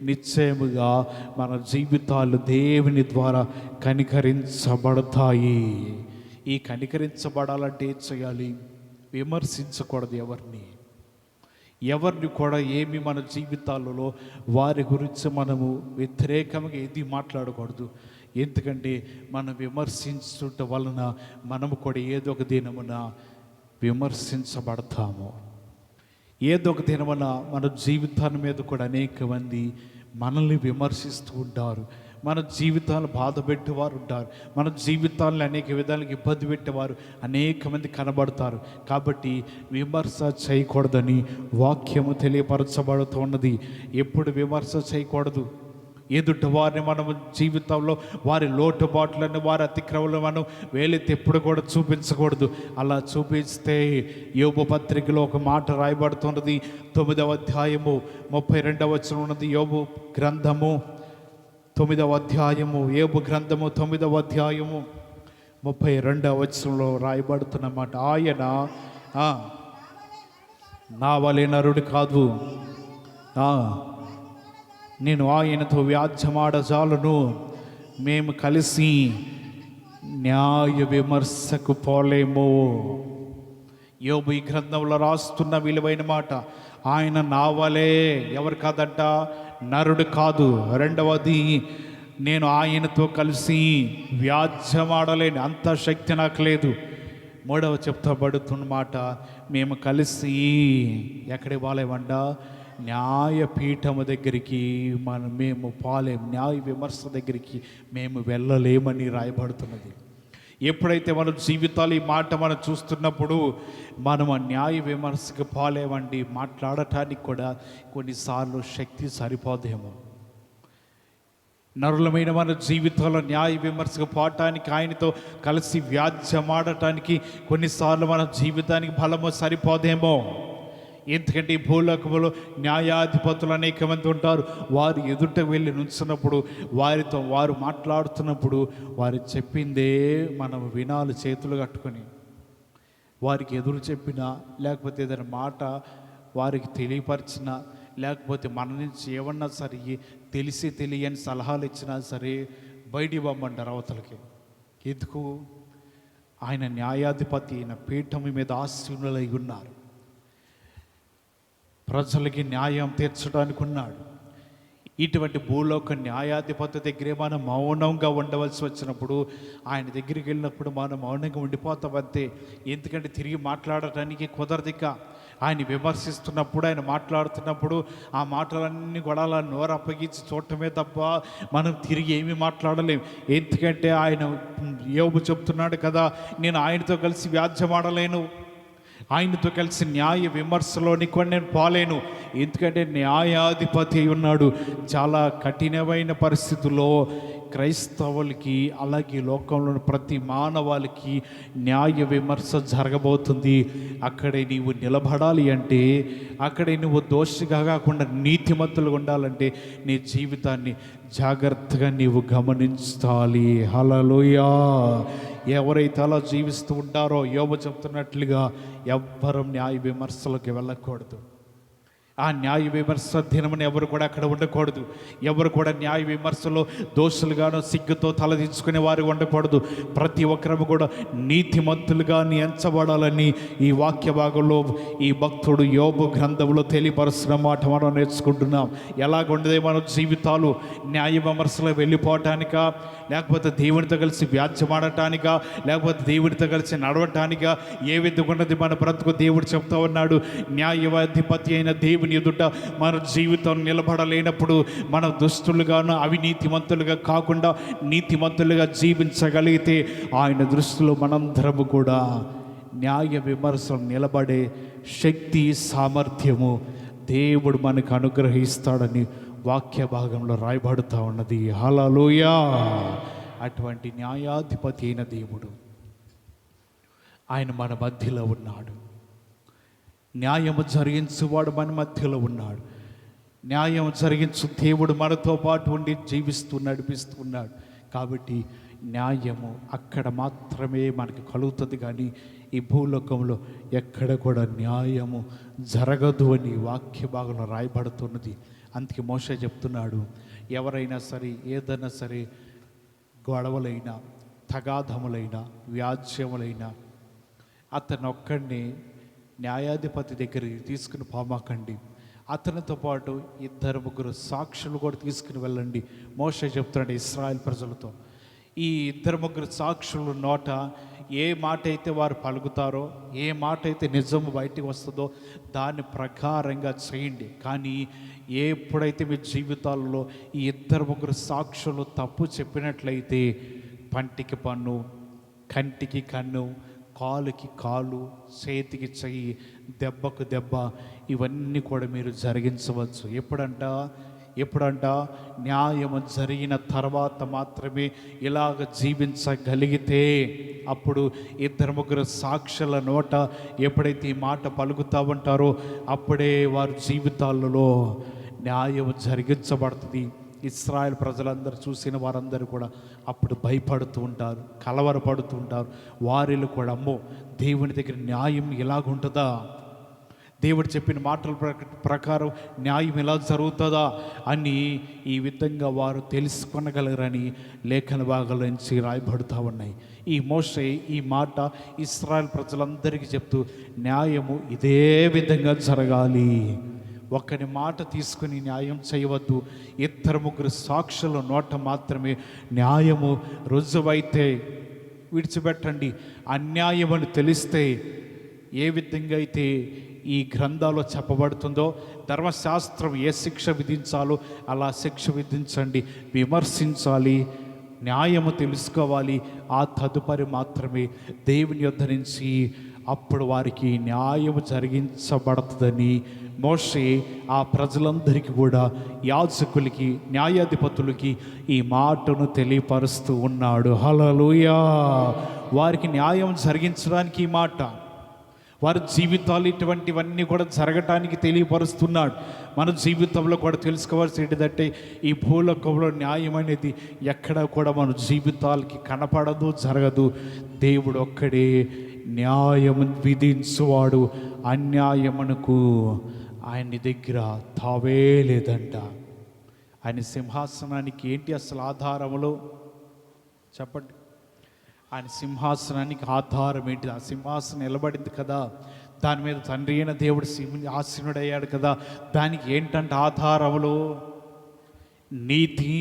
నిశ్చయముగా మన జీవితాలు దేవుని ద్వారా కనికరించబడతాయి. ఈ కనికరించబడాలంటే ఏం చేయాలి? విమర్శించకూడదు ఎవరిని కూడా ఏమి మన జీవితాలలో వారి గురించి మనము వ్యతిరేకంగా ఏది మాట్లాడకూడదు. ఎందుకంటే మనం విమర్శించుట వలన మనము కూడా ఏదో ఒక దినమున విమర్శించబడతాము. ఏదో ఒక దినమున మన జీవితాన్ని మీద కూడా అనేక మంది మనల్ని విమర్శిస్తూ ఉంటారు. మన జీవితాలు బాధ పెట్టేవారు ఉంటారు, మన జీవితాలను అనేక విధాలుగా ఇబ్బంది పెట్టేవారు అనేక మంది కనబడతారు. కాబట్టి విమర్శ చేయకూడదని వాక్యము తెలియపరచబడుతున్నది. ఎప్పుడు విమర్శ చేయకూడదు. ఎదుటి వారిని మనం జీవితంలో వారి లోటుబాట్లను, వారి అతిక్రమలను మనం వేలెత్తి ఎప్పుడు కూడా చూపించకూడదు. అలా చూపిస్తే యోబు పత్రికలో ఒక మాట రాయబడుతున్నది. 9వ అధ్యాయము 32వ వచనం ఉన్నది. యోబు గ్రంథము 9వ అధ్యాయము, యోబు గ్రంథము 9వ అధ్యాయము 32వ వచనంలో రాయబడుతున్నమాట. ఆయన నా వలె నరుడు కాదు, నేను ఆయనతో వ్యాజ్యమాడజాలను, మేము కలిసి న్యాయ విమర్శకు పోలేము. యోబు ఈ గ్రంథంలో రాస్తున్న విలువైన మాట. ఆయన నావలే ఎవరు కాదంట, నరుడు కాదు. రెండవది, నేను ఆయనతో కలిసి వ్యాజ్యమాడలేని అంత శక్తి నాకు లేదు. మూడవ చెప్తబడుతున్న మాట, మేము కలిసి ఎక్కడికి పోలేమంట, న్యాయపీఠము దగ్గరికి మేము పోలేం, న్యాయ విమర్శ దగ్గరికి మేము వెళ్ళలేమని రాయబడుతున్నది. ఎప్పుడైతే మన జీవితాలు ఈ మాట మనం చూస్తున్నప్పుడు మనం ఆ న్యాయ విమర్శకు పోలేమండి. మాట్లాడటానికి కూడా కొన్నిసార్లు శక్తి సరిపోదేమో. నరులమైన మన జీవితంలో న్యాయ విమర్శకు పోవటానికి, ఆయనతో కలిసి వ్యాజ్యమాడటానికి కొన్నిసార్లు మన జీవితానికి బలము సరిపోదేమో. ఎందుకంటే ఈ భూలోకములో న్యాయాధిపతులు అనేక మంది ఉంటారు. వారు ఎదుట వెళ్ళి నుంచున్నప్పుడు, వారితో వారు మాట్లాడుతున్నప్పుడు వారు చెప్పిందే మనం వినాలి చేతులు కట్టుకొని. వారికి ఎదురు చెప్పినా, లేకపోతే ఏదైనా మాట వారికి తెలియపరిచినా, లేకపోతే మన నుంచి ఏమన్నా సరే తెలిసి తెలియని సలహాలు ఇచ్చినా సరే బయటికి పంపంటారు అవతలకి. ఎందుకు? ఆయన న్యాయాధిపతి అయిన పీఠం మీద ఆసీనులై ఉన్నారు. ప్రజలకి న్యాయం తీర్చడానికి ఉన్నాడు. ఇటువంటి భూలోక న్యాయాధిపతి దగ్గరే మనం మౌనంగా ఉండవలసి వచ్చినప్పుడు, ఆయన దగ్గరికి వెళ్ళినప్పుడు మనం మౌనంగా ఉండిపోతాం అంతే. ఎందుకంటే తిరిగి మాట్లాడటానికి కుదరదిక. ఆయన విమర్శిస్తున్నప్పుడు, ఆయన మాట్లాడుతున్నప్పుడు ఆ మాటలన్నీ కూడా అలా నోరు అప్పగించి చూడటమే తప్ప మనం తిరిగి ఏమీ మాట్లాడలేం. ఎందుకంటే ఆయన యోబు చెప్తున్నాడు కదా, నేను ఆయనతో కలిసి వ్యాజ్యమాడలేను, ఆయనతో కలిసి న్యాయ విమర్శలోని కొన్ని నేను పోలేను. ఎందుకంటే న్యాయాధిపతి ఉన్నాడు. చాలా కఠినమైన పరిస్థితుల్లో క్రైస్తవులకి, అలాగే లోకంలోని ప్రతి మానవాళికి న్యాయ విమర్శ జరగబోతుంది. అక్కడే నీవు నిలబడాలి అంటే, అక్కడే నువ్వు దోషిగా కాకుండా నీతిమంతులుగా ఉండాలంటే నీ జీవితాన్ని జాగ్రత్తగా నీవు గమనించాలి. హల్లెలూయా. ఎవరైతే అలా జీవిస్తూ ఉంటారో, యోబు చెప్తున్నట్లుగా ఎవ్వరం న్యాయ విమర్శలకు వెళ్ళకూడదు. ఆ న్యాయ విమర్శ దినమున ఎవరు కూడా అక్కడ ఉండకూడదు. ఎవరు కూడా న్యాయ విమర్శలో దోషులుగానో సిగ్గుతో తలదించుకునే వారు ఉండకూడదు. ప్రతి ఒక్కరు కూడా నీతిమంతులుగా ఎంచబడాలని ఈ వాక్య భాగంలో ఈ భక్తుడు యోబు గ్రంథంలో తెలియపరుస్తున్న మాట మనం నేర్చుకుంటున్నాం. ఎలాగుండదే మన జీవితాలు? న్యాయ విమర్శలో వెళ్ళిపోవటానికా, లేకపోతే దేవునితో కలిసి వ్యాజ్యమాడటానికా, లేకపోతే దేవునితో కలిసి నడవటానికా? ఏ విధంగా ఉన్నది మన బ్రతుకు? దేవుడు చెప్తా ఉన్నాడు, న్యాయాధిపతి అయిన దేవుని ఎదుట మన జీవితం నిలబడలేనప్పుడు మన దుస్తులుగాను అవినీతిమంతులుగా కాకుండా నీతిమంతులుగా జీవించగలిగితే ఆయన దృష్టిలో మనందరము కూడా న్యాయ విమర్శలు నిలబడే శక్తి, సామర్థ్యము దేవుడు మనకు అనుగ్రహిస్తాడని వాక్య భాగంలో రాయబడుతూ ఉన్నది. హల్లెలూయా. అటువంటి న్యాయాధిపతి అయిన దేవుడు ఆయన మన మధ్యలో ఉన్నాడు. న్యాయము జరిగించువాడు మన మధ్యలో ఉన్నాడు. న్యాయం జరిగించు దేవుడు మనతో పాటు ఉండి జీవిస్తూ నడిపిస్తున్నాడు. కాబట్టి న్యాయము అక్కడ మాత్రమే మనకు కలుగుతుంది, కానీ ఈ భూలోకంలో ఎక్కడ కూడా న్యాయము జరగదు అని వాక్య భాగంలో రాయబడుతున్నది. అందుకే మోషే చెప్తున్నాడు, ఎవరైనా సరే ఏదైనా సరే గొడవలైనా, తగాధములైనా, వ్యాజ్యములైనా అతను ఒక్కడిని న్యాయాధిపతి దగ్గరికి తీసుకుని పోమాకండి. అతనితో పాటు 2-3 సాక్షులు కూడా తీసుకుని వెళ్ళండి. మోషే చెప్తున్నాడు ఇశ్రాయేల్ ప్రజలతో, ఈ 2-3 సాక్షుల నోట ఏ మాట అయితే వారు పలుకుతారో, ఏ మాట అయితే నిజము బయటికి వస్తుందో దాని ప్రకారంగా చేయండి. కానీ ఎప్పుడైతే మీ జీవితాల్లో ఈ 2-3 సాక్షులు తప్పు చెప్పినట్లయితే పంటికి పన్ను, కంటికి కన్ను, కాలుకి కాలు, చేతికి చెయ్యి, దెబ్బకు దెబ్బ, ఇవన్నీ కూడా మీరు జరిగించవచ్చు. ఎప్పుడంట న్యాయము జరిగిన తర్వాత మాత్రమే ఇలాగ జీవించగలిగితే, అప్పుడు 2-3 సాక్షుల నోట ఎప్పుడైతే ఈ మాట పలుకుతా ఉంటారో అప్పుడే వారి జీవితాలలో న్యాయం జరిగించబడుతుంది. ఇశ్రాయేల్ ప్రజలందరూ చూసిన వారందరూ కూడా అప్పుడు భయపడుతూ ఉంటారు, కలవరపడుతూ ఉంటారు. వారిలో కూడా అమ్మో, దేవుని దగ్గర న్యాయం ఇలాగుంటుందా, దేవుడు చెప్పిన మాటల ప్రకారం న్యాయం ఎలా జరుగుతుందా అని ఈ విధంగా వారు తెలుసుకొనగలరని లేఖన భాగాల నుంచి రాయబడుతూ ఉన్నాయి. ఈ మోషే ఈ మాట ఇశ్రాయేల్ ప్రజలందరికీ చెప్తూ న్యాయము ఇదే విధంగా జరగాలి, ఒక్కని మాట తీసుకుని న్యాయం చేయవద్దు, 2-3 సాక్షుల నోట మాత్రమే న్యాయము రుజువైతే విడిచిపెట్టండి. అన్యాయం అని తెలిస్తే ఏ విధంగా అయితే ఈ గ్రంథాల్లో చెప్పబడుతుందో ధర్మశాస్త్రం ఏ శిక్ష విధించాలో అలా శిక్ష విధించండి, విమర్శించాలి, న్యాయము తెలుసుకోవాలి. ఆ తదుపరి మాత్రమే దేవుని యొద్ద నుంచి అప్పుడు వారికి న్యాయము జరిగించబడుతుందని మోషే ఆ ప్రజలందరికీ కూడా, యాజకులకి, న్యాయాధిపతులకి ఈ మాటను తెలియపరుస్తూ ఉన్నాడు. హల్లెలూయా. వారికి న్యాయం జరిగించడానికి ఈ మాట, వారి జీవితాలు ఇటువంటివన్నీ కూడా జరగటానికి తెలియపరుస్తున్నాడు. మన జీవితంలో కూడా తెలుసుకోవాల్సి ఏంటిదంటే ఈ భూలోకంలో న్యాయం అనేది ఎక్కడ కూడా మన జీవితాలకి కనపడదు, జరగదు. దేవుడు ఒక్కడే న్యాయం విధించువాడు. అన్యాయమునకు ఆయన దగ్గర తావే లేదంట. ఆయన సింహాసనానికి ఏంటి అసలు ఆధారములో చెప్పండి? ఆయన సింహాసనానికి ఆధారం ఏంటి? ఆ సింహాసనం నిలబడింది కదా, దాని మీద తండ్రి అయిన దేవుడు ఆసీనుడయ్యాడు కదా, దానికి ఏంటంటే ఆధారములు నీతి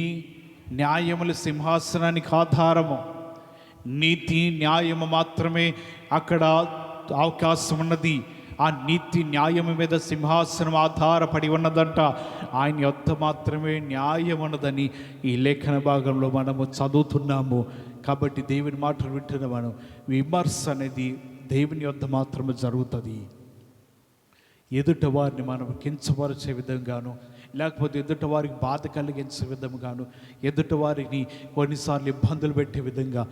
న్యాయముల సింహాసనానికి ఆధారము. నీతి న్యాయము మాత్రమే అక్కడ అవకాశం ఉన్నది. ఆ నీతి న్యాయము మీద సింహాసనం ఆధారపడి ఉన్నదంట. ఆయన యొద్ద మాత్రమే న్యాయం ఉన్నదని ఈ లేఖన భాగంలో మనము చదువుతున్నాము. కాబట్టి దేవుని మాటలు వింటున్న మనం విమర్శ అనేది దేవుని యొద్ద మాత్రమే జరుగుతుంది. ఎదుట వారిని మనం కించపరిచే విధంగాను, లేకపోతే ఎదుట వారికి బాధ కలిగించే విధంగాను, ఎదుట వారిని కొన్నిసార్లు ఇబ్బందులు పెట్టే విధంగా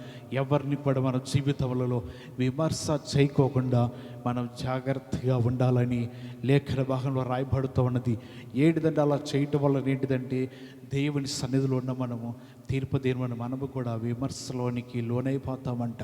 ఎవరిని కూడా మన జీవితంలో విమర్శ చేయకోకుండా మనం జాగ్రత్తగా ఉండాలని లేఖన భాగంలో రాయబడుతూ ఉన్నది. ఏంటిదంటే అలా చేయటం వల్ల ఏంటిదంటే దేవుని సన్నిధిలో ఉన్న మనము తీర్పు దినమున మనము కూడా విమర్శలోనికి లోనైపోతామంట.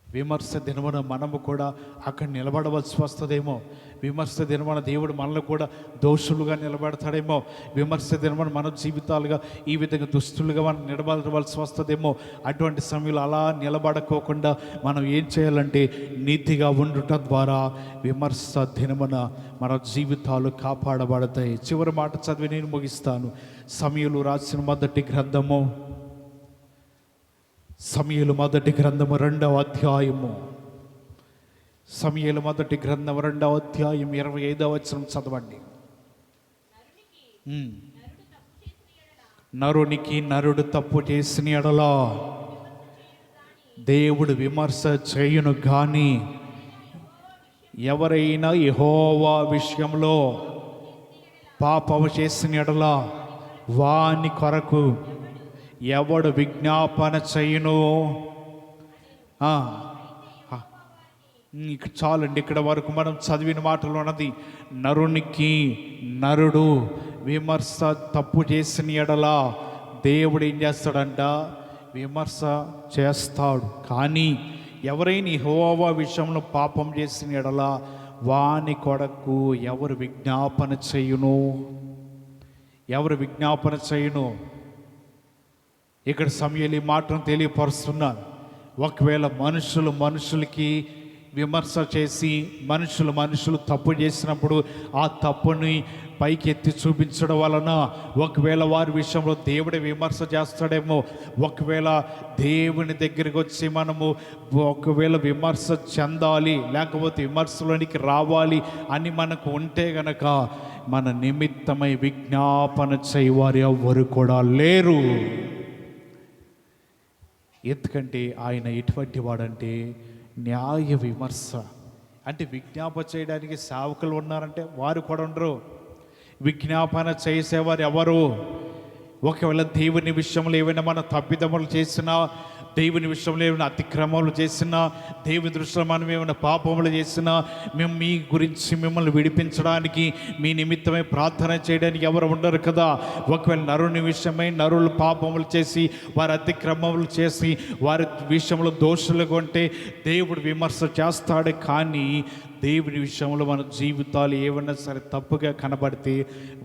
విమర్శ దినమున మనము కూడా అక్కడ నిలబడవలసి వస్తుందేమో. విమర్శ దినమున దేవుడు మనల్ని కూడా దోషులుగా నిలబెడతాడేమో. విమర్శ దినమున మన జీవితాలుగా ఈ విధంగా దుస్తులుగా మనం నిలబడవలసి వస్తుందేమో. అటువంటి సమయంలో అలా నిలబడకోకుండా మనం ఏం చేయాలంటే నీతిగా ఉండటం ద్వారా విమర్శ దినమున మన జీవితాలు కాపాడబడతాయి. చివరి మాట చదివి నేను ముగిస్తాను. సమూయేలు రాసిన మొదటి గ్రంథము, సమూయేలు మొదటి గ్రంథము 2వ అధ్యాయము, సమూయేలు మొదటి గ్రంథం 2వ అధ్యాయం 25వ వచనం చదవండి. నరునికి నరుడు తప్పు చేసిన ఎడల దేవుడు విమర్శ చేయును గాని ఎవరైనా యెహోవా విషయంలో పాపము చేసిన ఎడల వాని కొరకు ఎవడు విజ్ఞాపన చేయును. ఇక్కడ చాలండి, ఇక్కడ వరకు మనం చదివిన మాటలు ఉన్నది. నరునికి నరుడు విమర్శ తప్పు చేసిన ఎడల దేవుడు ఏం చేస్తాడంట? విమర్శ చేస్తాడు. కానీ ఎవరైనా యెహోవా విషయంలో పాపం చేసిన ఎడల వాని కొరకు ఎవరు విజ్ఞాపన చేయును? ఎవరు విజ్ఞాపన చేయును? ఇక్కడ సమూయేలు ఈ మాటను తెలియపరుస్తున్నారు. ఒకవేళ మనుషులకి విమర్శ చేసి మనుషులు తప్పు చేసినప్పుడు ఆ తప్పుని పైకి ఎత్తి చూపించడం వలన ఒకవేళ వారి విషయంలో దేవుడే విమర్శ చేస్తాడేమో. ఒకవేళ దేవుని దగ్గరికి వచ్చి మనము ఒకవేళ విమర్శ చెందాలి, లేకపోతే విమర్శలోనికి రావాలి అని మనకు ఉంటే గనక మన నిమిత్తమై విజ్ఞాపన చేయవారు ఎవ్వరు కూడా లేరు. ఎందుకంటే ఆయన ఎటువంటి వాడంటే న్యాయ విమర్శ. అంటే విజ్ఞాపన చేయడానికి సేవకులు ఉన్నారంటే వారు కూడా ఉండరు. విజ్ఞాపన చేసేవారు ఎవరు? ఒకవేళ దేవుని విషయంలో ఏమైనా మన తప్పిదములు చేసినా, దేవుని విషయంలో ఏమైనా అతిక్రమాలు చేసినా, దేవుని దృష్టిలో మనం ఏమైనా పాపములు చేసినా, మేము మీ గురించి మిమ్మల్ని విడిపించడానికి మీ నిమిత్తమే ప్రార్థన చేయడానికి ఎవరు ఉండరు కదా. ఒకవేళ నరుని విషయమై నరులు పాపములు చేసి వారి అతిక్రమములు చేసి వారి విషయంలో దోషులుగా ఉంటే దేవుడు విమర్శ చేస్తాడు. కానీ దేవుని విషయంలో మన జీవితాలు ఏమన్నా సరే తప్పుగా కనబడితే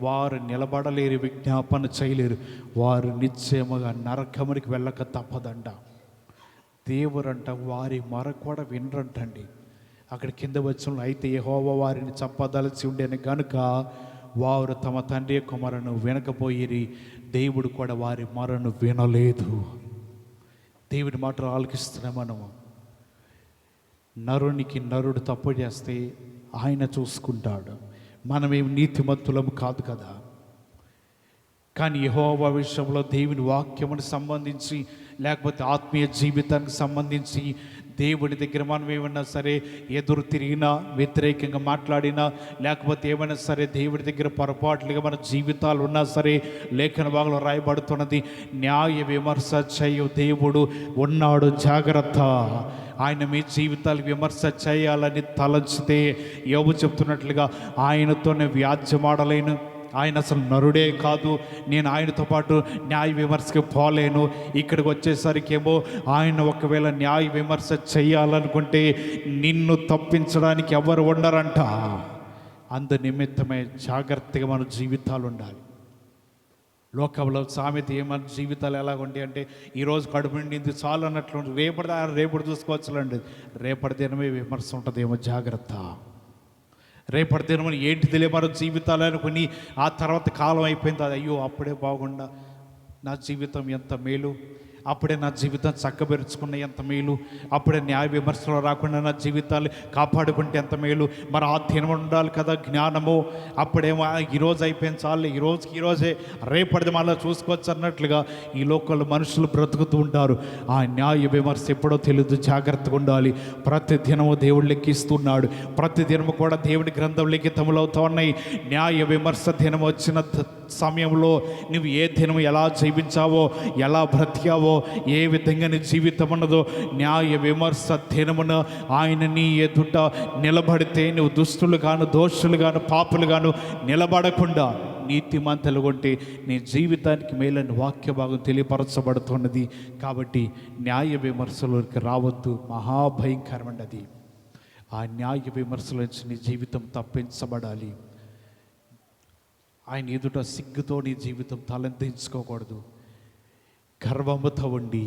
వారు నిలబడలేరు, విజ్ఞాపన చేయలేరు, వారు నిశ్చయముగా నరకమునికి వెళ్ళక తప్పదంట. దేవురంట వారి మొర కూడా వినరంటండి. అక్కడ కింద వచ్చిన అయితే యెహోవా వారిని చంపదలచి ఉండేను కనుక వారు తమ తండ్రి యొక్క మొరను వినకపోయిరి, దేవుడు కూడా వారి మొరను వినలేదు. దేవుడి మాటలు ఆలకిస్తున్నాం మనము. నరునికి నరుడు తప్పు చేస్తే ఆయన చూసుకుంటాడు, మనమేమి నీతిమంతులము కాదు కదా. కానీ యెహోవా విషయంలో దేవుని వాక్యమును సంబంధించి లేకపోతే ఆత్మీయ జీవితానికి సంబంధించి దేవుని దగ్గర మనం ఏమన్నా సరే ఎదురు తిరిగినా, వ్యతిరేకంగా మాట్లాడినా, లేకపోతే ఏమైనా సరే దేవుడి దగ్గర పొరపాట్లుగా మన జీవితాలు ఉన్నా సరే లేఖన భాగంలో రాయబడుతున్నది, న్యాయ విమర్శ చేయు దేవుడు ఉన్నాడు, జాగ్రత్త. ఆయన మీ జీవితాలు విమర్శ చేయాలని తలంచితే యోబు చెప్తున్నట్లుగా ఆయనతోనే వ్యాజ్యమాడలేను, ఆయన అసలు నరుడే కాదు, నేను ఆయనతో పాటు న్యాయ విమర్శకు పోలేను. ఇక్కడికి వచ్చేసరికి ఏమో ఆయన ఒకవేళ న్యాయ విమర్శ చేయాలనుకుంటే నిన్ను తప్పించడానికి ఎవరు ఉండరంట. అందు నిమిత్తమే జాగ్రత్తగా మన జీవితాలు ఉండాలి. లోకంలో సామెత మన జీవితాలు ఎలాగుంటాయి అంటే ఈరోజు కడుపు నిండింది చాలు అన్నట్లు, రేపటి చూసుకోవచ్చులండి. రేపటి దినమే విమర్శ ఉంటుందేమో, జాగ్రత్త. రేపటి దినమని ఏంటి తెలియ మన జీవితాలు అనుకుని ఆ తర్వాత కాలం అయిపోయింది, అది అయ్యో అప్పుడే బాగుండా, నా జీవితం ఎంత మేలు, అప్పుడే నా జీవితం చక్కబెరుచుకున్న ఎంత మేలు, అప్పుడే న్యాయ విమర్శలు రాకుండా నా జీవితాలు కాపాడుకుంటే ఎంత మేలు. మరి ఆ దినం ఉండాలి కదా జ్ఞానము. అప్పుడేమో ఈరోజు అయిపోయింది చాలు, ఈరోజే రేపటిది మళ్ళీ చూసుకోవచ్చు అన్నట్లుగా ఈ లోకల్లో మనుషులు బ్రతుకుతూ ఉంటారు. ఆ న్యాయ విమర్శ ఎప్పుడో తెలియదు, జాగ్రత్తగా ఉండాలి. ప్రతి దినము దేవుడు లెక్కిస్తున్నాడు, ప్రతి దినము కూడా దేవుడి గ్రంథం లిఖితములు అవుతూ ఉన్నాయి. న్యాయ విమర్శ దినం వచ్చిన సమయంలో నువ్వు ఏ దినం ఎలా జీవించావో, ఎలా బ్రతికావో, ఏ విధంగా నీ జీవితం ఉన్నదో, న్యాయ విమర్శ దినమున ఆయన నీ ఎదుట నిలబడితే నువ్వు దుష్టులు గాను, దోషులు గాను, పాపులు గాను నిలబడకుండా నీతిమంతులు ఉంటే నీ జీవితానికి మేలని వాక్య భాగం తెలియపరచబడుతున్నది. కాబట్టి న్యాయ విమర్శలోకి రావద్దు, మహాభయంకరమైనది. ఆ న్యాయ విమర్శల నుంచి నీ జీవితం తప్పించబడాలి. ఆయన ఎదుట సిగ్గుతో నీ జీవితం తలెందించుకోకూడదు. గర్వముతో ఉండి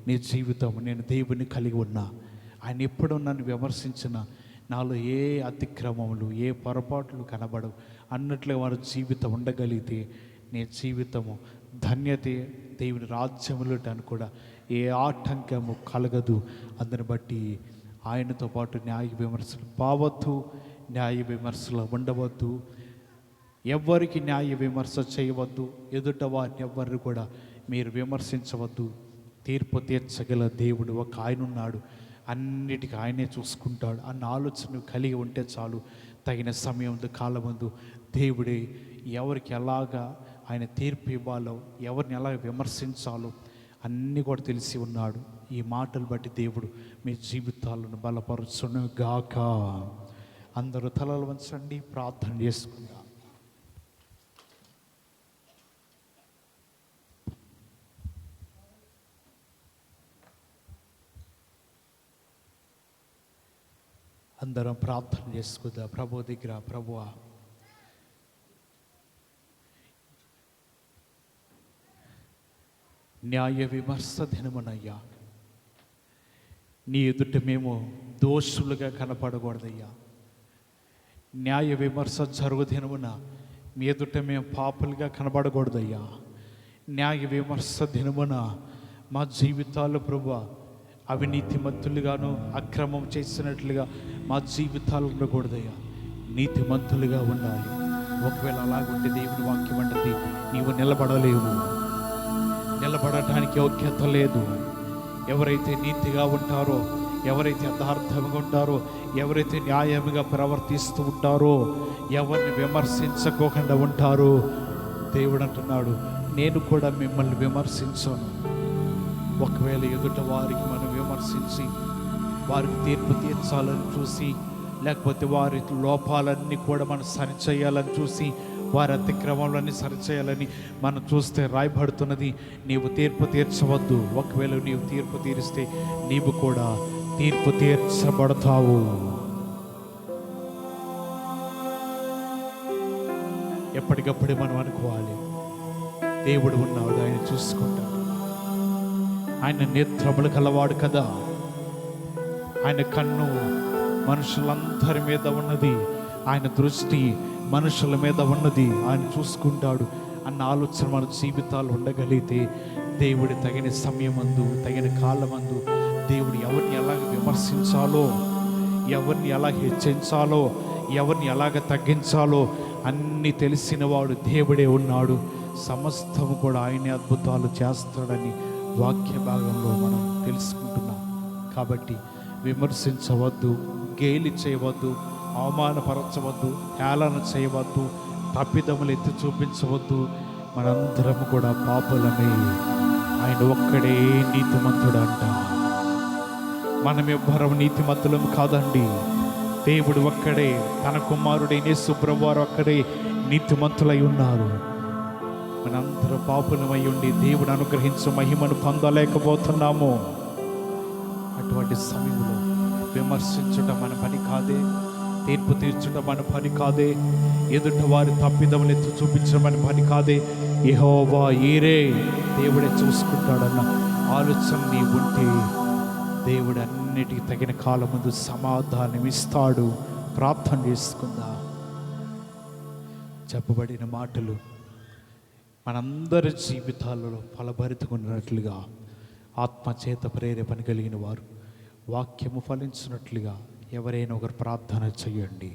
నీ జీవితం, నేను దేవుని కలిగి ఉన్నా, ఆయన ఎప్పుడు నన్ను విమర్శించిన నాలో ఏ అతిక్రమములు, ఏ పొరపాట్లు కనబడవు అన్నట్లుగా వారి జీవితం ఉండగలిగితే నీ జీవితము ధన్యతే. దేవుని రాజ్యములను కూడా ఏ ఆటంకము కలగదు. అందుని బట్టి ఆయనతో పాటు న్యాయ విమర్శలు పోవద్దు, న్యాయ విమర్శలు ఉండవద్దు, ఎవ్వరికి న్యాయ విమర్శ చేయవద్దు, ఎదుట వారిని ఎవ్వరు కూడా మీరు విమర్శించవద్దు. తీర్పు తీర్చగల దేవుడు ఒక ఆయన ఉన్నాడు, అన్నిటికీ ఆయనే చూసుకుంటాడు అన్న ఆలోచన కలిగి ఉంటే చాలు. తగిన సమయం కాలమందు దేవుడే ఎవరికి ఎలాగా ఆయన తీర్పు ఇవ్వాలో, ఎవరిని ఎలా విమర్శించాలో అన్నీ కూడా తెలిసి ఉన్నాడు. ఈ మాటలు బట్టి దేవుడు మీ జీవితాలను బలపరచును గాక. అందరూ తలలు వంచండి, ప్రార్థన చేసుకుందాం. అందరం ప్రార్థన చేసుకుందా. ప్రభు దగ్గర, ప్రభువా న్యాయ విమర్శ దినమునయ్యా, నీ ఎదుట మేము దోషులుగా కనపడకూడదయ్యా. న్యాయ విమర్శ జరుగు దినమున మీ ఎదుట మేము పాపులుగా కనబడకూడదయ్యా. న్యాయ విమర్శ దినమున మా జీవితాలు ప్రభువా అవినీతిమంతులుగాను, అక్రమం చేసినట్లుగా మా జీవితాలు ఉండకూడదయ్యా. నీతిమంతులుగా ఉండాలి. ఒకవేళ అలాగుంటే దేవుని వాక్యం అంటది, నీవు నిలబడలేవు, నిలబడటానికి యోగ్యత లేదు. ఎవరైతే నీతిగా ఉంటారో, ఎవరైతే యథార్థంగా ఉంటారో, ఎవరైతే న్యాయంగా ప్రవర్తిస్తూ ఉంటారో, ఎవరిని విమర్శించకోకుండా ఉంటారో, దేవుడు అంటున్నాడు, నేను కూడా మిమ్మల్ని విమర్శించాను. ఒకవేళ ఎదుట వారికి మనం విమర్శించి వారికి తీర్పు తీర్చాలని చూసి, లేకపోతే వారి లోపాలన్నీ కూడా మనం సరిచేయాలని చూసి, వారి అతిక్రమాలన్నీ సరిచేయాలని మనం చూస్తే రాయబడుతున్నది, నీవు తీర్పు తీర్చవద్దు. ఒకవేళ నీవు తీర్పు తీరిస్తే నీవు కూడా తీర్పు తీర్చబడతావు. ఎప్పటికప్పుడే మనం అనుకోవాలి, దేవుడు ఉన్నాడు, ఆయన చూసుకుంటాడు. ఆయన నేత్రములు కలవాడు కదా, ఆయన కన్ను మనుషులందరి మీద ఉన్నది, ఆయన దృష్టి మనుషుల మీద ఉన్నది, ఆయన చూసుకుంటాడు అన్న ఆలోచన మన జీవితాలు ఉండగలిగితే దేవుడి తగిన సమయమందు, తగిన కాలమందు దేవుడు ఎవరిని ఎలాగ విమర్శించాలో, ఎవరిని ఎలా హెచ్చించాలో, ఎవరిని ఎలాగ తగ్గించాలో అన్నీ తెలిసినవాడు దేవుడే ఉన్నాడు. సమస్తము కూడా ఆయనే అద్భుతాలు చేస్తాడని వాక్య భాగంలో మనం తెలుసుకుంటున్నాం. కాబట్టి విమర్శించవద్దు, గేలి చేయవద్దు, అవమానపరచవద్దు, హేళన చేయవద్దు, తప్పిదములు ఎత్తి చూపించవద్దు. మనందరం కూడా పాపులమే, ఆయన ఒక్కడే నీతిమంతుడు అంట. మనం ఎవ్వరం నీతిమంతులం కాదండి. దేవుడు ఒక్కడే, తన కుమారుడైన యేసు ప్రభువారు ఒక్కడే నీతిమంతులై ఉన్నారు. మనందరం పాపులమై ఉండి దేవుడు అనుగ్రహించే మహిమను పొందలేకపోతున్నాము. అటువంటి సమయంలో విమర్శించడం మన పని కాదే, తీర్పు తీర్చడం మన పని కాదే, ఎదుట వారి తప్పిదములు ఎత్తి చూపించడం మన పని కాదే. యెహోవా ఈరే, దేవుడే చూసుకుంటాడన్న ఆలోచన నీ ఉంటే దేవుడు అన్నిటికీ తగిన కాలం ముందు సమాధానం ఇస్తాడు. ప్రార్థన చేసుకుందా. చెప్పబడిన మాటలు మనందరి జీవితాలలో ఫలభరితకున్నట్లుగా, ఆత్మచేత ప్రేరేపణ కలిగిన వారు వాక్యము ఫలించినట్లుగా ఎవరైనా ఒకరు ప్రార్థన చేయండి.